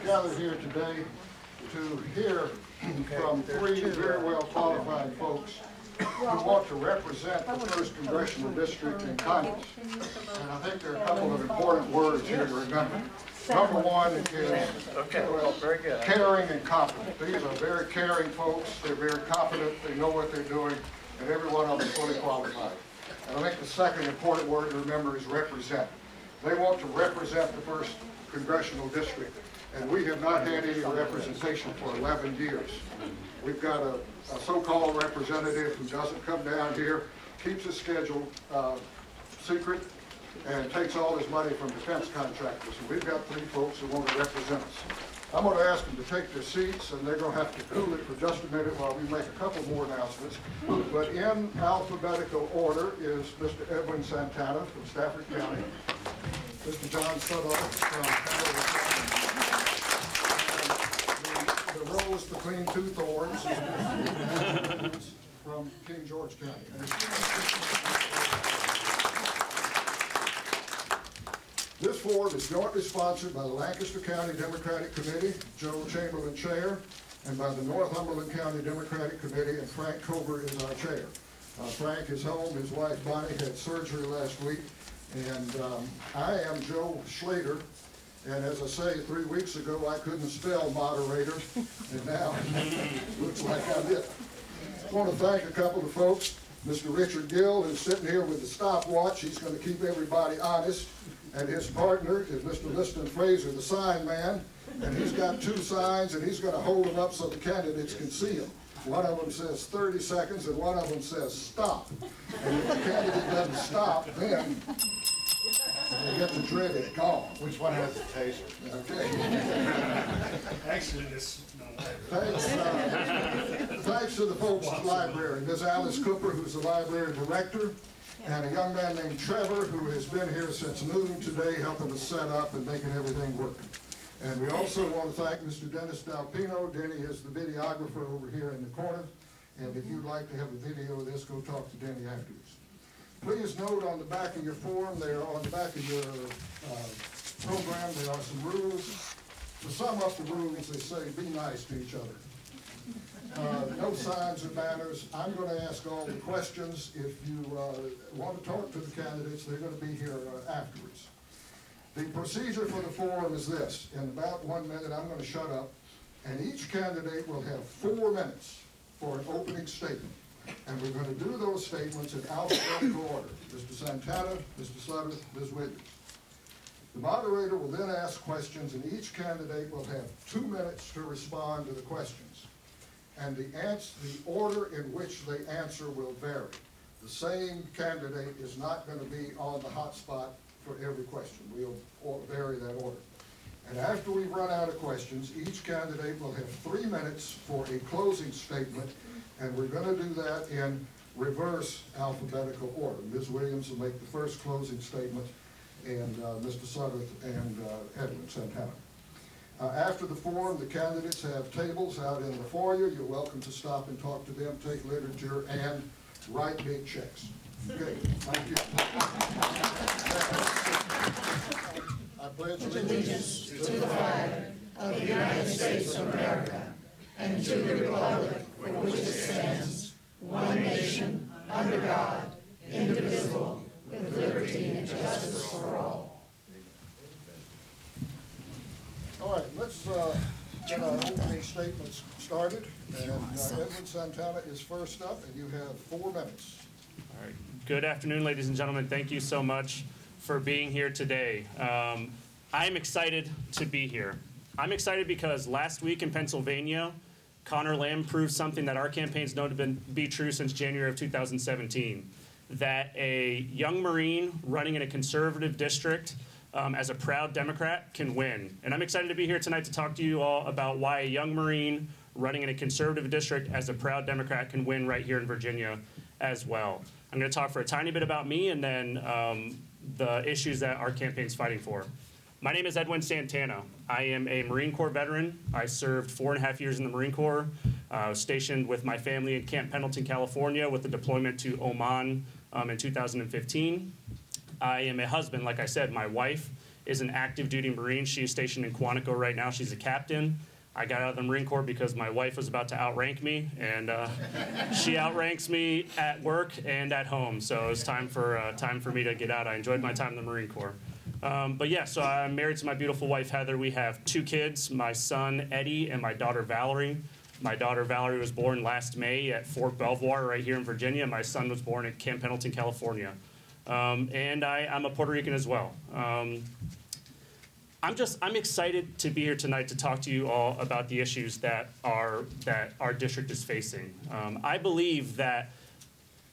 gathered here today to hear from three very well qualified folks who want to represent the 1st Congressional District in Congress. And I think there are a couple of important words here to remember. Number one is caring and competent. These are very caring folks. They're very competent. They know what they're doing, and every one of them is fully qualified. And I think the second important word to remember is represent. They want to represent the 1st Congressional District, and we have not had any representation for 11 years. We've got a so-called representative who doesn't come down here, keeps his schedule secret, and takes all his money from defense contractors. And we've got 3 folks who want to represent us. I'm going to ask them to take their seats, and they're going to have to cool it for just a minute while we make a couple more announcements. But in alphabetical order is Mr. Edwin Santana from Stafford County, Mr. John Sutherland from the rose between 2 thorns from King George County. This forum is jointly sponsored by the Lancaster County Democratic Committee, Joe Chamberlain Chair, and by the Northumberland County Democratic Committee, and Frank Cover is our chair. Frank is home. His wife Bonnie had surgery last week, and I am Joe Schlater, and as I say, 3 weeks ago I couldn't spell moderator, and now looks like I'm it. I want to thank a couple of folks. Mr. Richard Gill is sitting here with the stopwatch. He's going to keep everybody honest. And his partner is Mr. Liston Fraser, the sign man, and he's got 2 signs, and he's going to hold them up so the candidates can see them. One of them says 30 seconds, and one of them says stop. And if the candidate doesn't stop, then they get the dreaded gone. Which one has the taser? Okay. Actually, this. Thanks to the folks at the library. Ms. Alice Cooper, who's the library director, and a young man named Trevor, who has been here since noon today, helping us set up and making everything work. And we also want to thank Mr. Dennis Dalpino. Denny is the videographer over here in the corner. And if you'd like to have a video of this, go talk to Denny afterwards. Please note on the back of your form, there on the back of your program, there are some rules. To sum up the rules, they say be nice to each other. No signs or banners. I'm going to ask all the questions. If you want to talk to the candidates, they're going to be here afterwards. The procedure for the forum is this. In about 1 minute, I'm going to shut up, and each candidate will have 4 minutes for an opening statement. And we're going to do those statements in alphabetical order. Mr. Santana, Mr. Sutter, Ms. Williams. The moderator will then ask questions, and each candidate will have 2 minutes to respond to the questions. And the order in which they answer will vary. The same candidate is not going to be on the hot spot for every question. We'll vary that order. And after we run out of questions, each candidate will have 3 minutes for a closing statement, and we're going to do that in reverse alphabetical order. Ms. Williams will make the first closing statement, and Mr. Sutter and Edwin Santana. After the forum, the candidates have tables out in the foyer. You're welcome to stop and talk to them, take literature, and write big checks. Okay, thank you. I pledge allegiance to the flag of the United States of America and to the republic for which it stands, one nation, under God, indivisible, with liberty and justice for all. All right, let's get our opening statements started. And Edwin Santana is first up, and you have 4 minutes. All right. Good afternoon, ladies and gentlemen. Thank you so much for being here today. I'm excited to be here. I'm excited because last week in Pennsylvania, Connor Lamb proved something that our campaign's known to be true since January of 2017, that a young Marine running in a conservative district as a proud Democrat can win. And I'm excited to be here tonight to talk to you all about why a young Marine running in a conservative district as a proud Democrat can win right here in Virginia as well. I'm going to talk for a tiny bit about me and then the issues that our campaign's fighting for. My name is Edwin Santana. I am a Marine Corps veteran. I served 4.5 years in the Marine Corps. I was stationed with my family in Camp Pendleton, California, with a deployment to Oman in 2015. I am a husband, like I said. My wife is an active duty Marine. She's stationed in Quantico right now. She's a captain. I got out of the Marine Corps because my wife was about to outrank me, and she outranks me at work and at home. So it was time for me to get out. I enjoyed my time in the Marine Corps. But yeah, so I'm married to my beautiful wife, Heather. We have 2 kids, my son, Eddie, and my daughter, Valerie. My daughter, Valerie, was born last May at Fort Belvoir right here in Virginia. My son was born at Camp Pendleton, California. And I'm a Puerto Rican as well. I'm excited to be here tonight to talk to you all about the issues that our district is facing. I believe that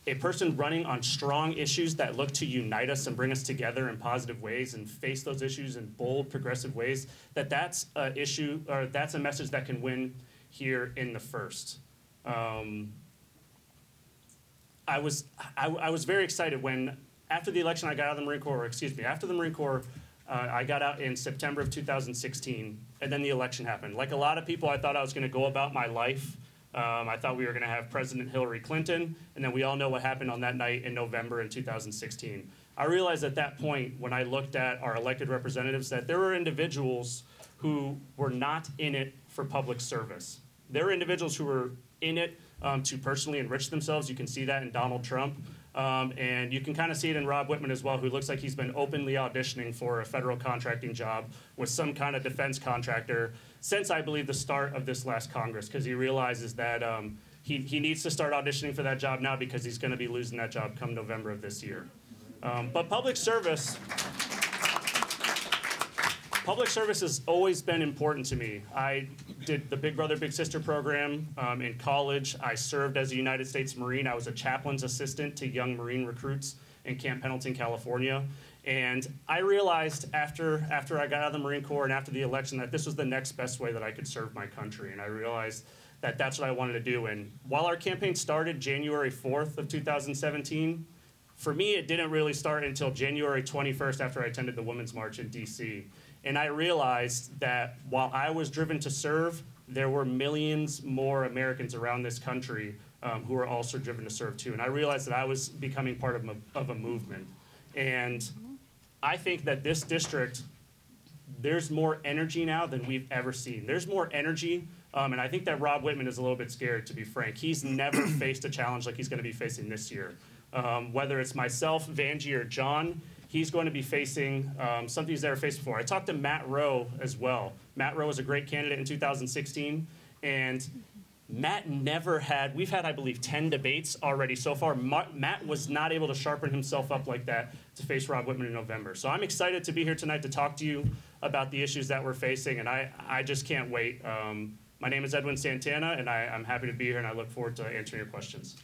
a person running on strong issues that look to unite us and bring us together in positive ways and face those issues in bold, progressive ways, that's a issue, or that's a message that can win here in the first. I was very excited when, after the election, I got out of the Marine Corps, or excuse me, after the Marine Corps, I got out in September of 2016, and then the election happened. Like a lot of people, I thought I was going to go about my life. I thought we were going to have President Hillary Clinton, and then we all know what happened on that night in November in 2016. I realized at that point, when I looked at our elected representatives, that there were individuals who were not in it for public service. There were individuals who were in it to personally enrich themselves. You can see that in Donald Trump. And you can kind of see it in Rob Whitman as well, who looks like he's been openly auditioning for a federal contracting job with some kind of defense contractor since, I believe, the start of this last Congress, because he realizes that he needs to start auditioning for that job now because he's going to be losing that job come November of this year. But public service has always been important to me. I did the Big Brother, Big Sister program in college. I served as a United States Marine. I was a chaplain's assistant to young Marine recruits in Camp Pendleton, California. And I realized after I got out of the Marine Corps and after the election that this was the next best way that I could serve my country. And I realized that that's what I wanted to do. And while our campaign started January 4th of 2017, for me, it didn't really start until January 21st after I attended the Women's March in DC. And I realized that while I was driven to serve, there were millions more Americans around this country who were also driven to serve too. And I realized that I was becoming part of a movement. And I think that this district, there's more energy now than we've ever seen. There's more energy, and I think that Rob Whitman is a little bit scared, to be frank. He's never faced a challenge like he's going to be facing this year. Whether it's myself, Vanjie, or John, he's going to be facing something he's never faced before. I talked to Matt Rowe as well. Matt Rowe was a great candidate in 2016, and Matt we've had, I believe, 10 debates already so far. Matt was not able to sharpen himself up like that to face Rob Whitman in November. So I'm excited to be here tonight to talk to you about the issues that we're facing, and I just can't wait. My name is Edwin Santana, and I'm happy to be here, and I look forward to answering your questions.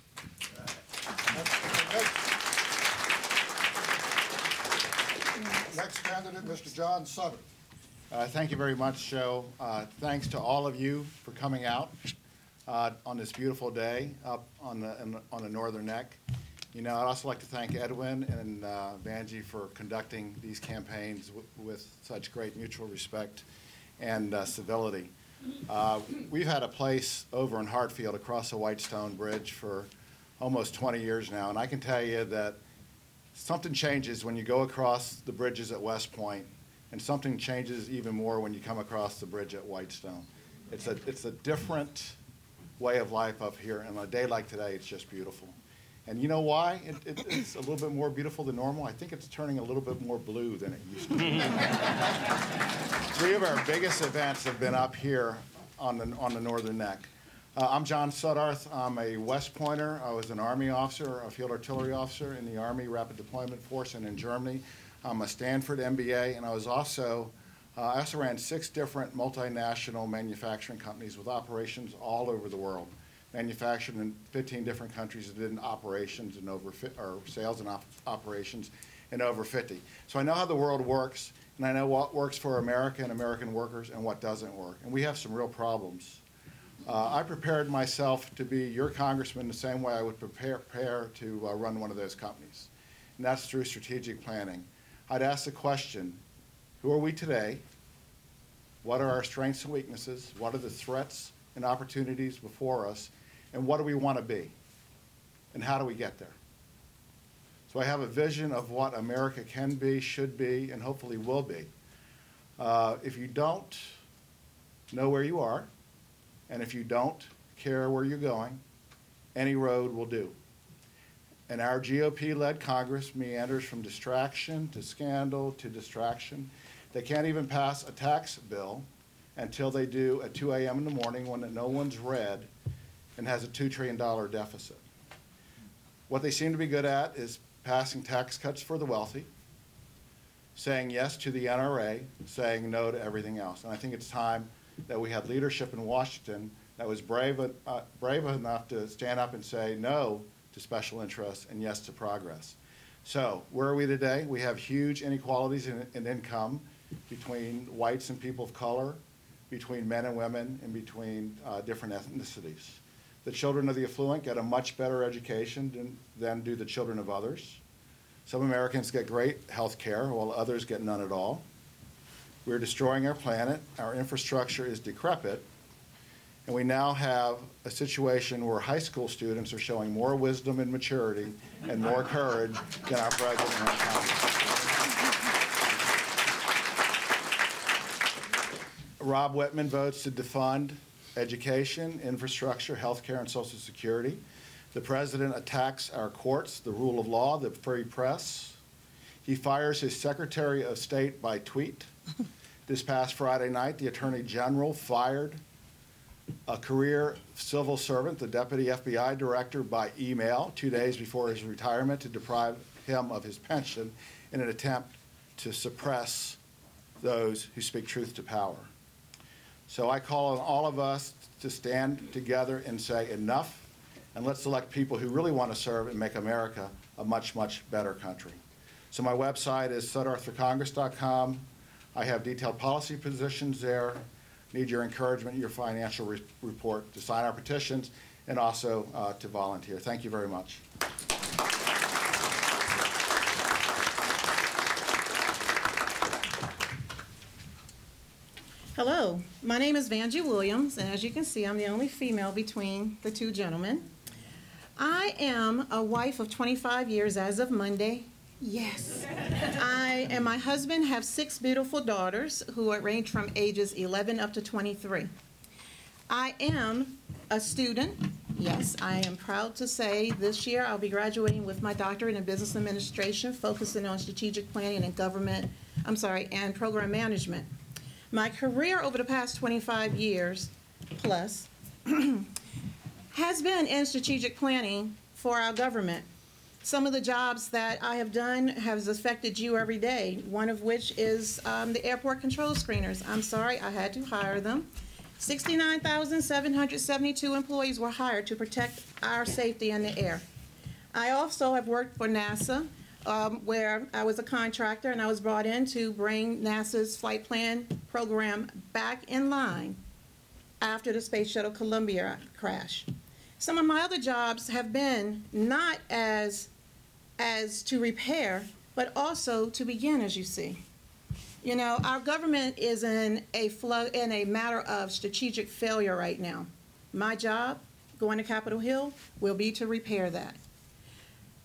Next candidate, Mr. John Sutter. Thank you very much, Joe. Thanks to all of you for coming out on this beautiful day up on the Northern Neck. You know, I'd also like to thank Edwin and Vanjie for conducting these campaigns with such great mutual respect and civility. We've had a place over in Hartfield across the Whitestone Bridge for almost 20 years now, and I can tell you that something changes when you go across the bridges at West Point, and something changes even more when you come across the bridge at Whitestone. It's a different way of life up here, and on a day like today, it's just beautiful. And you know why it's a little bit more beautiful than normal? I think it's turning a little bit more blue than it used to be. 3 of our biggest events have been up here on the Northern Neck. I'm John Suddarth. I'm a West Pointer. I was an Army officer, a field artillery officer in the Army Rapid Deployment Force and in Germany. I'm a Stanford MBA, and I also ran 6 different multinational manufacturing companies with operations all over the world. Manufactured in 15 different countries and did operations in sales and operations in over 50. So I know how the world works, and I know what works for America and American workers and what doesn't work. And we have some real problems. I prepared myself to be your congressman the same way I would prepare to run one of those companies, and that's through strategic planning. I'd ask the question, who are we today? What are our strengths and weaknesses? What are the threats and opportunities before us? And what do we want to be? And how do we get there? So I have a vision of what America can be, should be, and hopefully will be. If you don't know where you are, and if you don't care where you're going, any road will do. And our GOP-led Congress meanders from distraction to scandal to distraction. They can't even pass a tax bill until they do at 2 a.m. in the morning when no one's read and has a $2 trillion deficit. What they seem to be good at is passing tax cuts for the wealthy, saying yes to the NRA, saying no to everything else. And I think it's time that we had leadership in Washington that was brave enough to stand up and say no to special interests and yes to progress. So where are we today? We have huge inequalities in income between whites and people of color, between men and women, and between different ethnicities. The children of the affluent get a much better education than do the children of others. Some Americans get great health care while others get none at all. We're destroying our planet. Our infrastructure is decrepit. And we now have a situation where high school students are showing more wisdom and maturity and more courage than our president and our Congress. Rob Whitman votes to defund education, infrastructure, health care, and Social Security. The president attacks our courts, the rule of law, the free press. He fires his Secretary of State by tweet. This past Friday night, the Attorney General fired a career civil servant, the Deputy FBI Director, by email 2 days before his retirement to deprive him of his pension in an attempt to suppress those who speak truth to power. So I call on all of us to stand together and say enough, and let's select people who really want to serve and make America a much, much better country. So my website is sudarthforcongress.com. I have detailed policy positions there. Need your encouragement, your financial report to sign our petitions, and also to volunteer. Thank you very much. Hello, my name is Vanjie Williams, and as you can see, I'm the only female between the two gentlemen. I am a wife of 25 years as of Monday. Yes. I and my husband have 6 beautiful daughters who range from ages 11 up to 23. I am a student. Yes, I am proud to say this year I'll be graduating with my doctorate in business administration, focusing on strategic planning and program management. My career over the past 25 years plus has been in strategic planning for our government. Some of the jobs that I have done has affected you every day, one of which is the airport control screeners. I'm sorry, I had to hire them. 69,772 employees were hired to protect our safety in the air. I also have worked for NASA, where I was a contractor, and I was brought in to bring NASA's flight plan program back in line after the Space Shuttle Columbia crash. Some of my other jobs have been not as to repair, but also to begin, as you see. You know, our government is in a matter of strategic failure right now. My job, going to Capitol Hill, will be to repair that.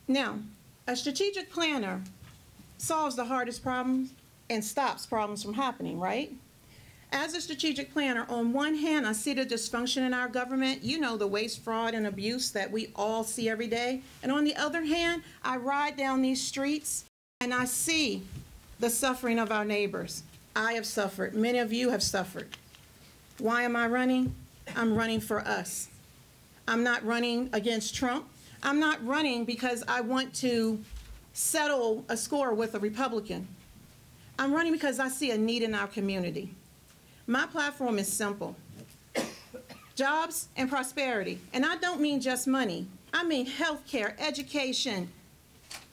Now, a strategic planner solves the hardest problems and stops problems from happening, right? As a strategic planner, on one hand, I see the dysfunction in our government, you know, the waste, fraud, and abuse that we all see every day. And on the other hand, I ride down these streets and I see the suffering of our neighbors. I have suffered. Many of you have suffered. Why am I running? I'm running for us. I'm not running against Trump. I'm not running because I want to settle a score with a Republican. I'm running because I see a need in our community. My platform is simple. Jobs and prosperity. And I don't mean just money. I mean health care, education,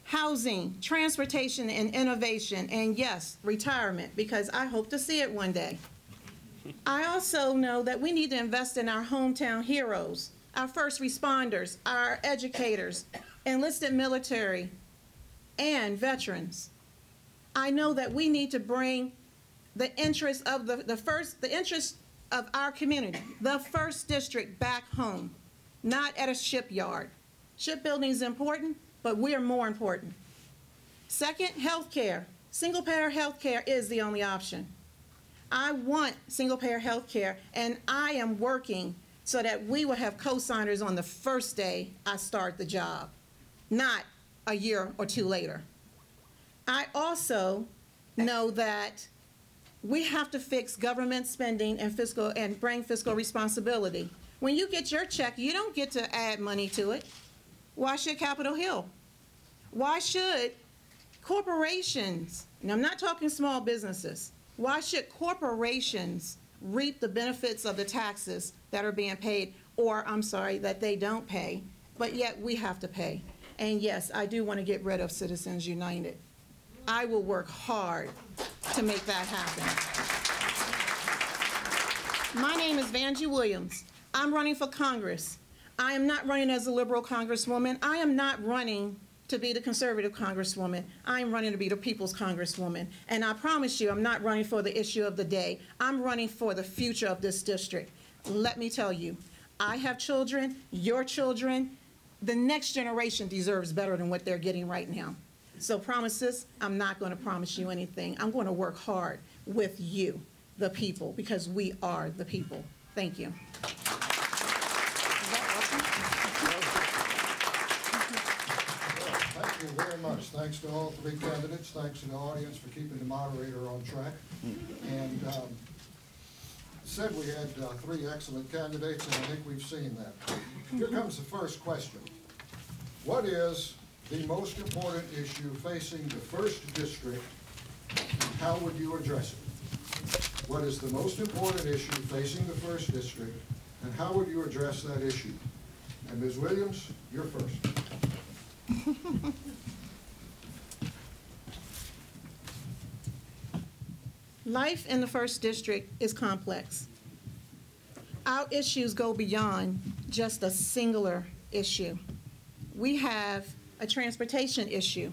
housing, transportation, and innovation. And yes, retirement, because I hope to see it one day. I also know that we need to invest in our hometown heroes, our first responders, our educators, enlisted military, and veterans. I know that we need to bring the interest of the interest of our community, the first district, back home, not at a shipyard. Shipbuilding is important, but we're more important. Second, health care. Single-payer health care is the only option. I want single-payer health care, and I am working so that we will have co-signers on the first day I start the job, not a year or two later. I also know that we have to fix government spending and bring fiscal responsibility. When you get your check, you don't get to add money to it. Why should Capitol Hill? Why should corporations, and I'm not talking small businesses, why should corporations reap the benefits of the taxes that are being paid, or I'm sorry, that they don't pay, but yet we have to pay? And yes, I do want to get rid of Citizens United. I will work hard to make that happen. My name is Vanjie Williams. I'm running for Congress. I am not running as a liberal congresswoman. I am not running to be the conservative congresswoman. I am running to be the people's congresswoman. And I promise you, I'm not running for the issue of the day. I'm running for the future of this district. Let me tell you, I have children, your children. The next generation deserves better than what they're getting right now. So promises, I'm not going to promise you anything. I'm going to work hard with you, the people, because we are the people. Thank you. Thank you very much. Thanks to all three candidates. Thanks to the audience for keeping the moderator on track. And said we had three excellent candidates, and I think we've seen that. Here comes the first question. What is the most important issue facing the first district, and how would you address it? What is the most important issue facing the first district, and how would you address that issue? And Ms. Williams, you're first. Life in the first district is complex. Our issues go beyond just a singular issue. We have a transportation issue.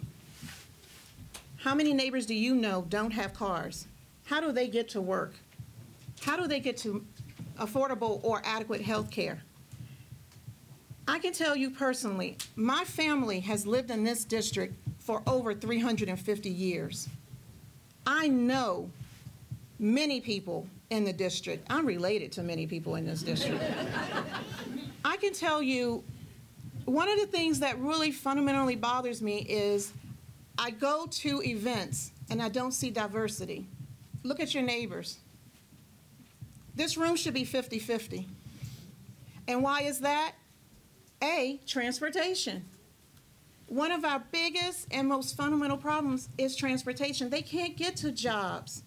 How many neighbors do you know don't have cars? How do they get to work? How do they get to affordable or adequate health care? I can tell you personally, my family has lived in this district for over 350 years. I know many people in the district. I'm related to many people in this district. I can tell you, one of the things that really fundamentally bothers me is I go to events and I don't see diversity. Look at your neighbors. This room should be 50-50. And why is that? A, transportation. One of our biggest and most fundamental problems is transportation. They can't get to jobs.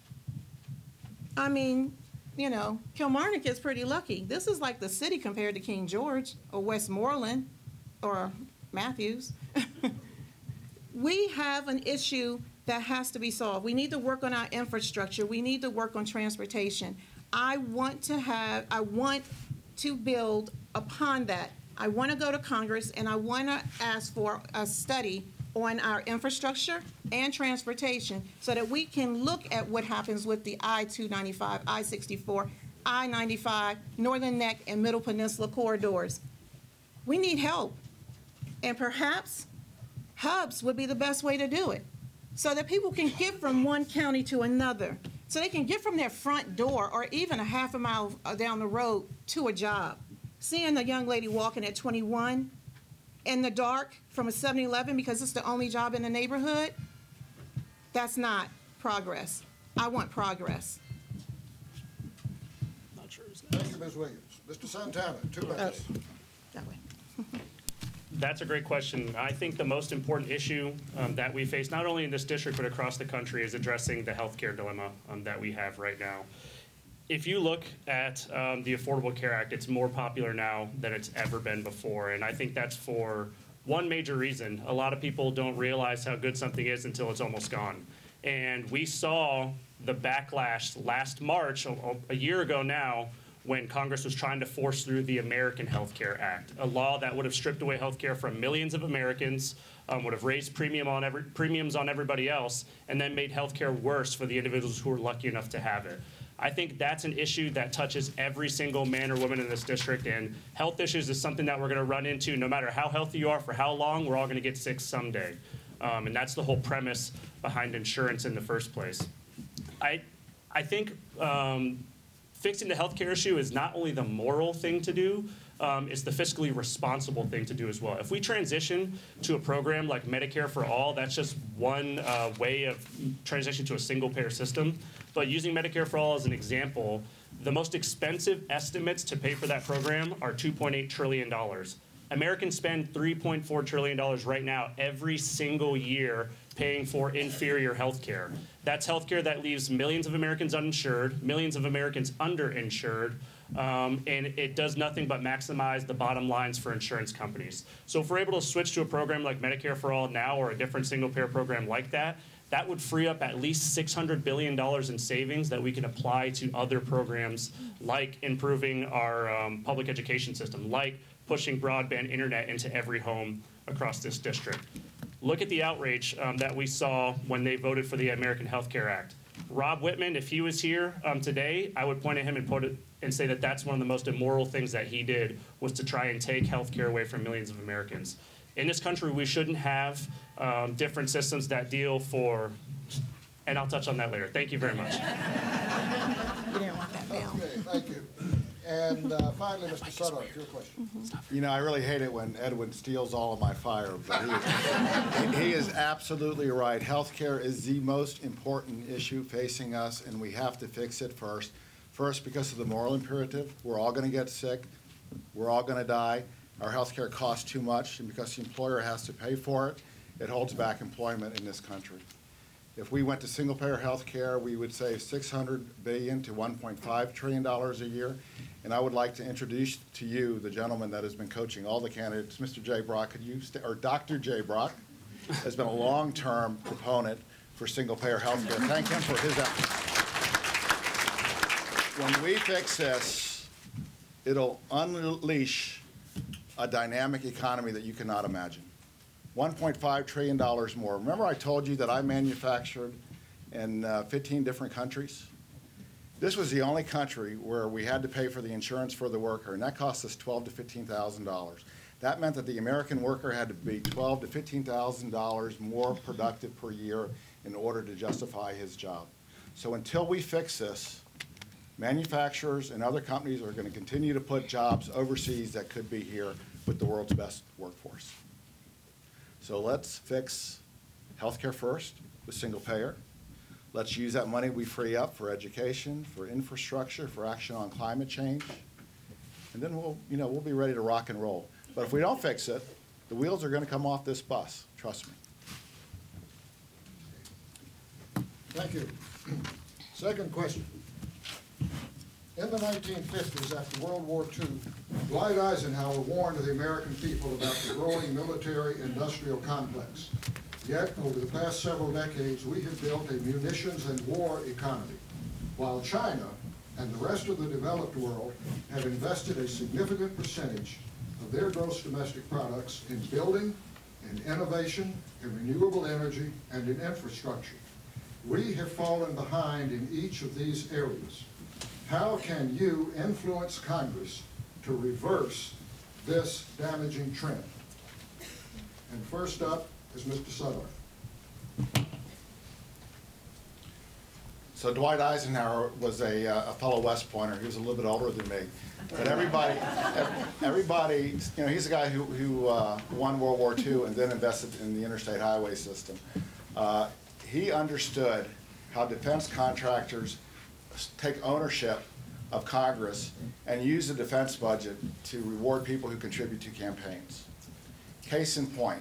I mean, you know, Kilmarnock is pretty lucky. This is like the city compared to King George or Westmoreland or Matthews. We have an issue that has to be solved. We need to work on our infrastructure. We need to work on transportation. I want to build upon that. I want to go to Congress and I want to ask for a study on our infrastructure and transportation so that we can look at what happens with the I-295, I-64, I-95, Northern Neck, and Middle Peninsula corridors. We need help. And perhaps hubs would be the best way to do it so that people can get from one county to another, so they can get from their front door or even a half a mile down the road to a job. Seeing a young lady walking at 21 in the dark from a 7-Eleven because it's the only job in the neighborhood, that's not progress. I want progress. Not sure who's Thank you, Ms. Williams. Mr. Santana, 2 minutes. That way. That's a great question. I think the most important issue that we face, not only in this district but across the country, is addressing the healthcare dilemma that we have right now. If you look at the Affordable Care Act, it's more popular now than it's ever been before, and I think that's for one major reason. A lot of people don't realize how good something is until it's almost gone. And we saw the backlash last March, a year ago now, when Congress was trying to force through the American Health Care Act, a law that would have stripped away health care from millions of Americans, would have raised premiums on everybody else, and then made health care worse for the individuals who were lucky enough to have it. I think that's an issue that touches every single man or woman in this district, and health issues is something that we're going to run into no matter how healthy you are, for how long, we're all going to get sick someday. And that's the whole premise behind insurance in the first place. I think fixing the healthcare issue is not only the moral thing to do, it's the fiscally responsible thing to do as well. If we transition to a program like Medicare for All, that's just one way of transitioning to a single-payer system. But using Medicare for All as an example, the most expensive estimates to pay for that program are $2.8 trillion. Americans spend $3.4 trillion right now every single year paying for inferior health care. That's health care that leaves millions of Americans uninsured, millions of Americans underinsured, and it does nothing but maximize the bottom lines for insurance companies. So if we're able to switch to a program like Medicare for All now, or a different single-payer program like that, that would free up at least $600 billion in savings that we can apply to other programs, like improving our public education system, like pushing broadband internet into every home across this district. Look at the outrage that we saw when they voted for the American Health Care Act. Rob Whitman, if he was here today, I would point at him and say that that's one of the most immoral things that he did, was to try and take health care away from millions of Americans. In this country, we shouldn't have different systems that deal for, and I'll touch on that later. Thank you very much. You didn't want that now. Okay, thank you. And finally, Mr. Sutter, your question. You know, I really hate it when Edwin steals all of my fire, but he is absolutely right. Healthcare is the most important issue facing us, and we have to fix it first. First, because of the moral imperative. We're all going to get sick. We're all going to die. Our healthcare costs too much, and because the employer has to pay for it, it holds back employment in this country. If we went to single-payer health care, we would save $600 billion to $1.5 trillion a year. And I would like to introduce to you the gentleman that has been coaching all the candidates, Mr. Jay Brock. Or Dr. Jay Brock has been a long-term proponent for single-payer health care. Thank him for his efforts. When we fix this, it'll unleash a dynamic economy that you cannot imagine. $1.5 trillion more. Remember I told you that I manufactured in 15 different countries? This was the only country where we had to pay for the insurance for the worker, and that cost us $12,000 to $15,000. That meant that the American worker had to be $12,000 to $15,000 more productive per year in order to justify his job. So until we fix this, manufacturers and other companies are going to continue to put jobs overseas that could be here with the world's best workforce. So let's fix healthcare first with single payer. Let's use that money we free up for education, for infrastructure, for action on climate change. And then we'll be ready to rock and roll. But if we don't fix it, the wheels are going to come off this bus, trust me. Thank you. Second question. In the 1950s, after World War II, Dwight Eisenhower warned the American people about the growing military-industrial complex. Yet, over the past several decades, we have built a munitions and war economy, while China and the rest of the developed world have invested a significant percentage of their gross domestic products in building, in innovation, in renewable energy, and in infrastructure. We have fallen behind in each of these areas. How can you influence Congress to reverse this damaging trend? And first up is Mr. Sutherland. So Dwight Eisenhower was a fellow West Pointer. He was a little bit older than me. But everybody, he's a guy who won World War II and then invested in the interstate highway system. He understood how defense contractors take ownership of Congress and use the defense budget to reward people who contribute to campaigns. Case in point,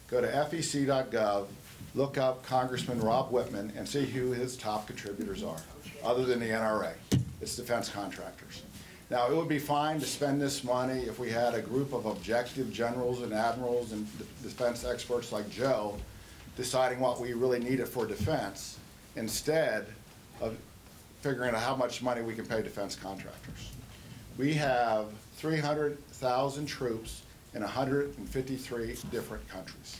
go to fec.gov, look up Congressman Rob Whitman, and see who his top contributors are, other than the NRA. It's defense contractors. Now, it would be fine to spend this money if we had a group of objective generals and admirals and defense experts like Joe deciding what we really needed for defense, instead of figuring out how much money we can pay defense contractors. We have 300,000 troops in 153 different countries.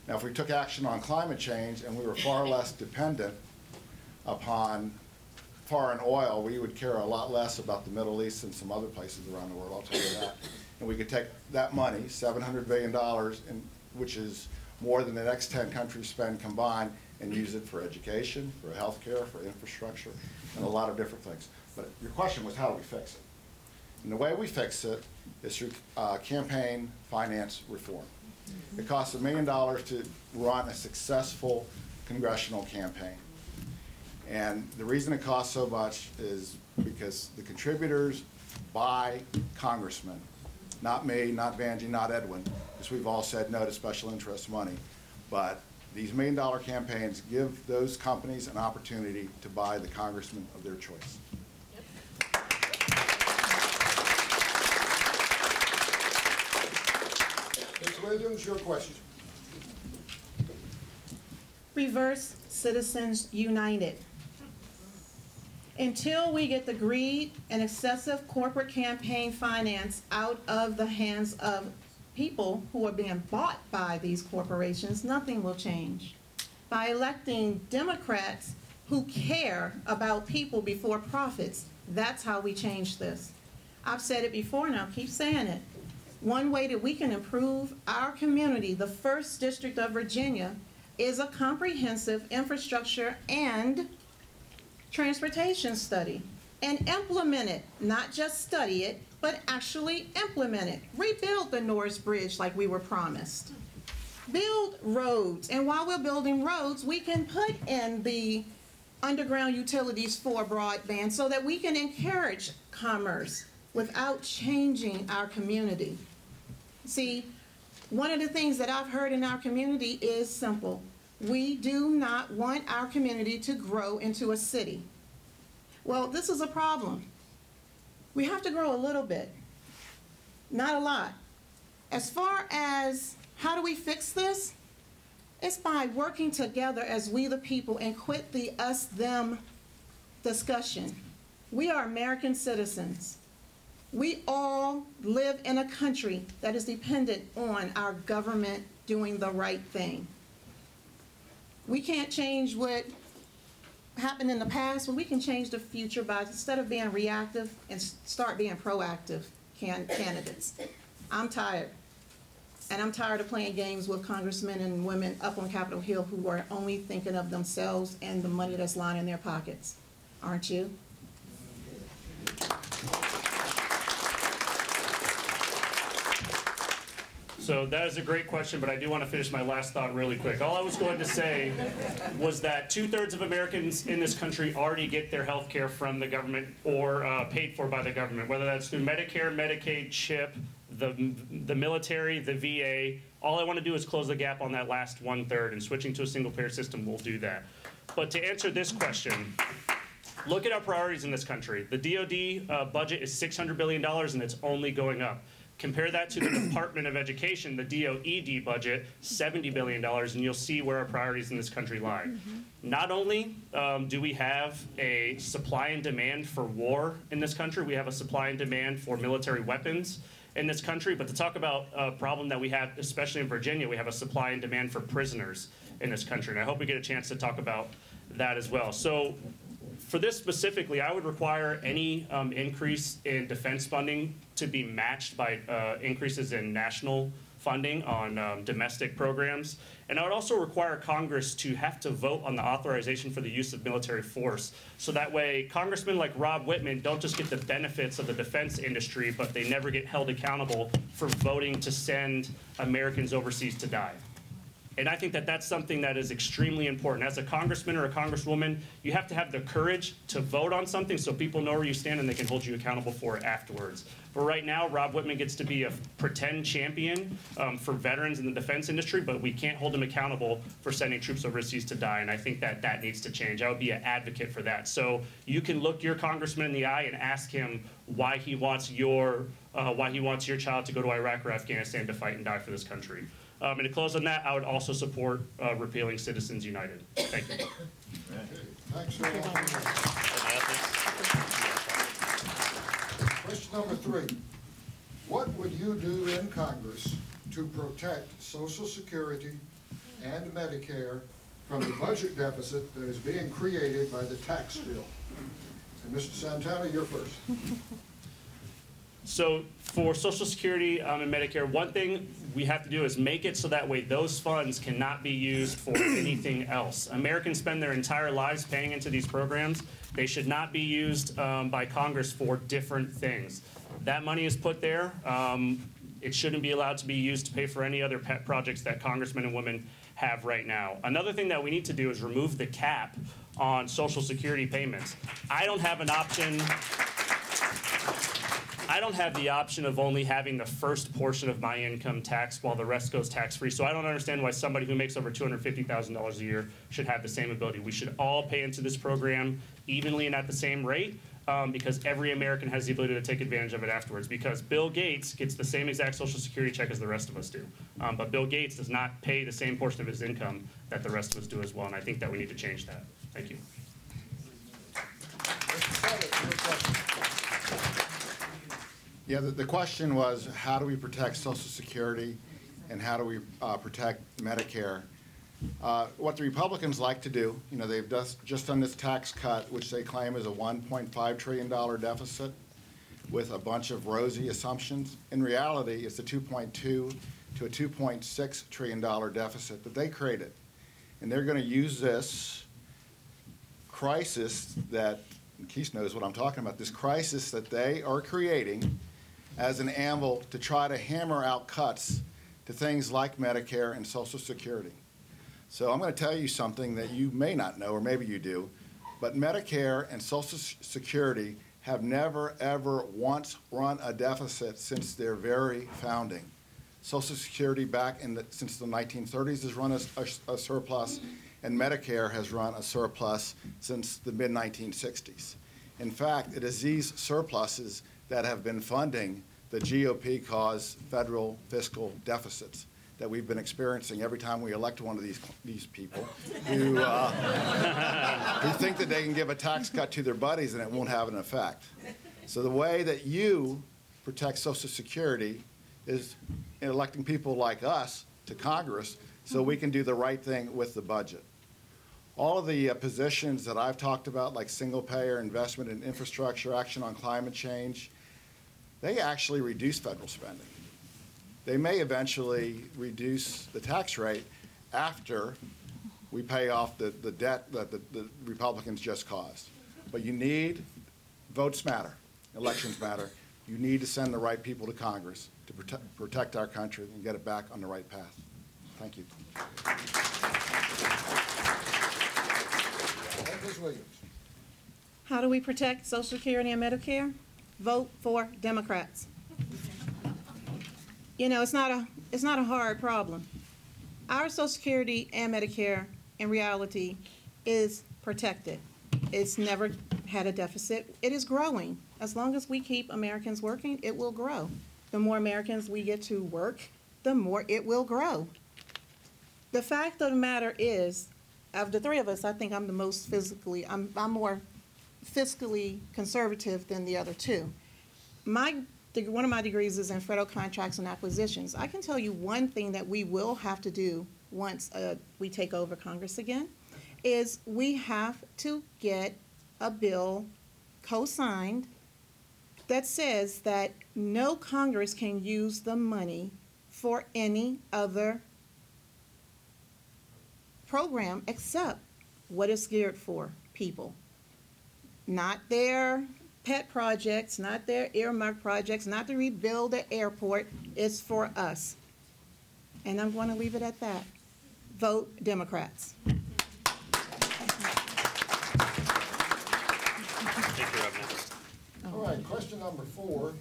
Now, if we took action on climate change and we were far less dependent upon foreign oil, we would care a lot less about the Middle East and some other places around the world, I'll tell you that. And we could take that money, $700 billion, which is more than the next 10 countries spend combined, and use it for education, for healthcare, for infrastructure, and a lot of different things. But your question was, how do we fix it? And the way we fix it is through campaign finance reform. It costs $1 million to run a successful congressional campaign. And the reason it costs so much is because the contributors buy congressmen, not me, not Vanjie, not Edwin, because we've all said no to special interest money. But these $1 million campaigns give those companies an opportunity to buy the congressman of their choice. Ms. Williams, your question. Reverse Citizens United. Until we get the greed and excessive corporate campaign finance out of the hands of people who are being bought by these corporations, nothing will change. By electing Democrats who care about people before profits, that's how we change this. I've said it before and I'll keep saying it. One way that we can improve our community, the 1st District of Virginia, is a comprehensive infrastructure and transportation study. And implement it, not just study it, but actually implement it. Rebuild the Norris Bridge like we were promised. Build roads, and while we're building roads, we can put in the underground utilities for broadband so that we can encourage commerce without changing our community. See, one of the things that I've heard in our community is simple. We do not want our community to grow into a city. Well, this is a problem. We have to grow a little bit, not a lot. As far as how do we fix this? It's by working together as we the people and quit the us-them discussion. We are American citizens. We all live in a country that is dependent on our government doing the right thing. We can't change what happened in the past, but we can change the future by, instead of being reactive, and start being proactive candidates. I'm tired. And I'm tired of playing games with congressmen and women up on Capitol Hill who are only thinking of themselves and the money that's lying in their pockets. Aren't you? So that is a great question, but I do want to finish my last thought really quick. All I was going to say was that 2/3 of Americans in this country already get their health care from the government or paid for by the government, whether that's through Medicare, Medicaid, CHIP, the military, the VA. All I want to do is close the gap on that last 1/3, and switching to a single-payer system will do that. But to answer this question, look at our priorities in this country. The DoD budget is $600 billion, and it's only going up. Compare that to the Department of Education, the DOED budget, $70 billion, and you'll see where our priorities in this country lie. Not only do we have a supply and demand for war in this country, we have a supply and demand for military weapons in this country, but to talk about a problem that we have, especially in Virginia, we have a supply and demand for prisoners in this country, and I hope we get a chance to talk about that as well. So for this specifically, I would require any increase in defense funding to be matched by increases in national funding on domestic programs. And I would also require Congress to have to vote on the authorization for the use of military force. So that way, congressmen like Rob Whitman don't just get the benefits of the defense industry, but they never get held accountable for voting to send Americans overseas to die. And I think that that's something that is extremely important. As a congressman or a congresswoman, you have to have the courage to vote on something so people know where you stand and they can hold you accountable for it afterwards. But right now, Rob Whitman gets to be a pretend champion for veterans in the defense industry, but we can't hold him accountable for sending troops overseas to die, and I think that that needs to change. I would be an advocate for that. So you can look your congressman in the eye and ask him why he wants your child to go to Iraq or Afghanistan to fight and die for this country. And to close on that, I would also support repealing Citizens United. Thank you. Thanks very much. Question number 3. What would you do in Congress to protect Social Security and Medicare from the budget deficit that is being created by the tax bill? And Mr. Santana, you're first. So for Social Security and Medicare, one thing we have to do is make it so that way those funds cannot be used for anything else. Americans spend their entire lives paying into these programs. They should not be used by Congress for different things. That money is put there. It shouldn't be allowed to be used to pay for any other pet projects that congressmen and women have right now. Another thing that we need to do is remove the cap on Social Security payments. I don't have the option of only having the first portion of my income taxed while the rest goes tax-free. So I don't understand why somebody who makes over $250,000 a year should have the same ability. We should all pay into this program evenly and at the same rate, because every American has the ability to take advantage of it afterwards. Because Bill Gates gets the same exact Social Security check as the rest of us do. But Bill Gates does not pay the same portion of his income that the rest of us do as well. And I think that we need to change that. Thank you. Yeah, the question was, how do we protect Social Security and how do we protect Medicare? What the Republicans like to do, you know, they've just done this tax cut, which they claim is a $1.5 trillion deficit with a bunch of rosy assumptions. In reality, it's a $2.2 to a $2.6 trillion deficit that they created. And they're going to use this crisis that, Keith knows what I'm talking about, this crisis that they are creating as an anvil to try to hammer out cuts to things like Medicare and Social Security. So I'm going to tell you something that you may not know, or maybe you do, but Medicare and Social Security have never, ever once run a deficit since their very founding. Social Security since the 1930s has run a surplus, and Medicare has run a surplus since the mid-1960s. In fact, it is these surpluses that have been funding the GOP-caused federal fiscal deficits that we've been experiencing every time we elect one of these people who think that they can give a tax cut to their buddies and it won't have an effect. So the way that you protect Social Security is electing people like us to Congress so we can do the right thing with the budget. All of the positions that I've talked about, like single-payer, investment in infrastructure, action on climate change, they actually reduce federal spending. They may eventually reduce the tax rate after we pay off the debt that the Republicans just caused. But you need, votes matter, elections matter. You need to send the right people to Congress to protect our country and get it back on the right path. Thank you. Ms. Williams. How do we protect Social Security and Medicare? Vote for Democrats. You know, it's not a hard problem. Our Social Security and Medicare, in reality, is protected. It's never had a deficit. It is growing. As long as we keep Americans working, it will grow. The more Americans we get to work, the more it will grow. The fact of the matter is, of the three of us, I think I'm the most I'm more fiscally conservative than the other two. One of my degrees is in federal contracts and acquisitions. I can tell you one thing that we will have to do once we take over Congress again, is we have to get a bill co-signed that says that no Congress can use the money for any other program except what it's geared for people. Not their pet projects, not their earmark projects, not to rebuild the airport. It's for us. And I'm going to leave it at that. Vote Democrats. All right, question number 4.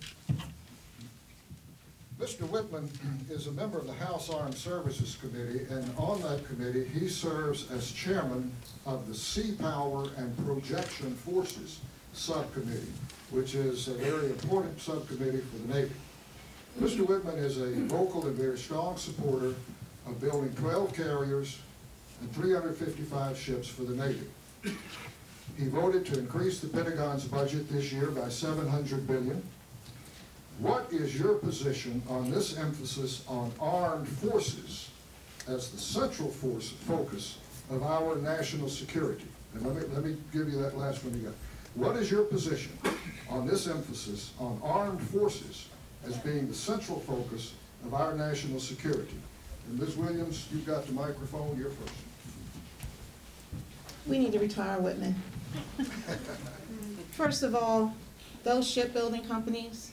Mr. Whitman is a member of the House Armed Services Committee, and on that committee, he serves as chairman of the Sea Power and Projection Forces Subcommittee, which is a very important subcommittee for the Navy. Mr. Whitman is a vocal and very strong supporter of building 12 carriers and 355 ships for the Navy. He voted to increase the Pentagon's budget this year by $700 billion. What is your position on this emphasis on armed forces as the central focus of our national security? And let me give you that last one you got. What is your position on this emphasis on armed forces as being the central focus of our national security? And Ms. Williams, you've got the microphone. You're first. We need to retire Whitman. First of all, those shipbuilding companies,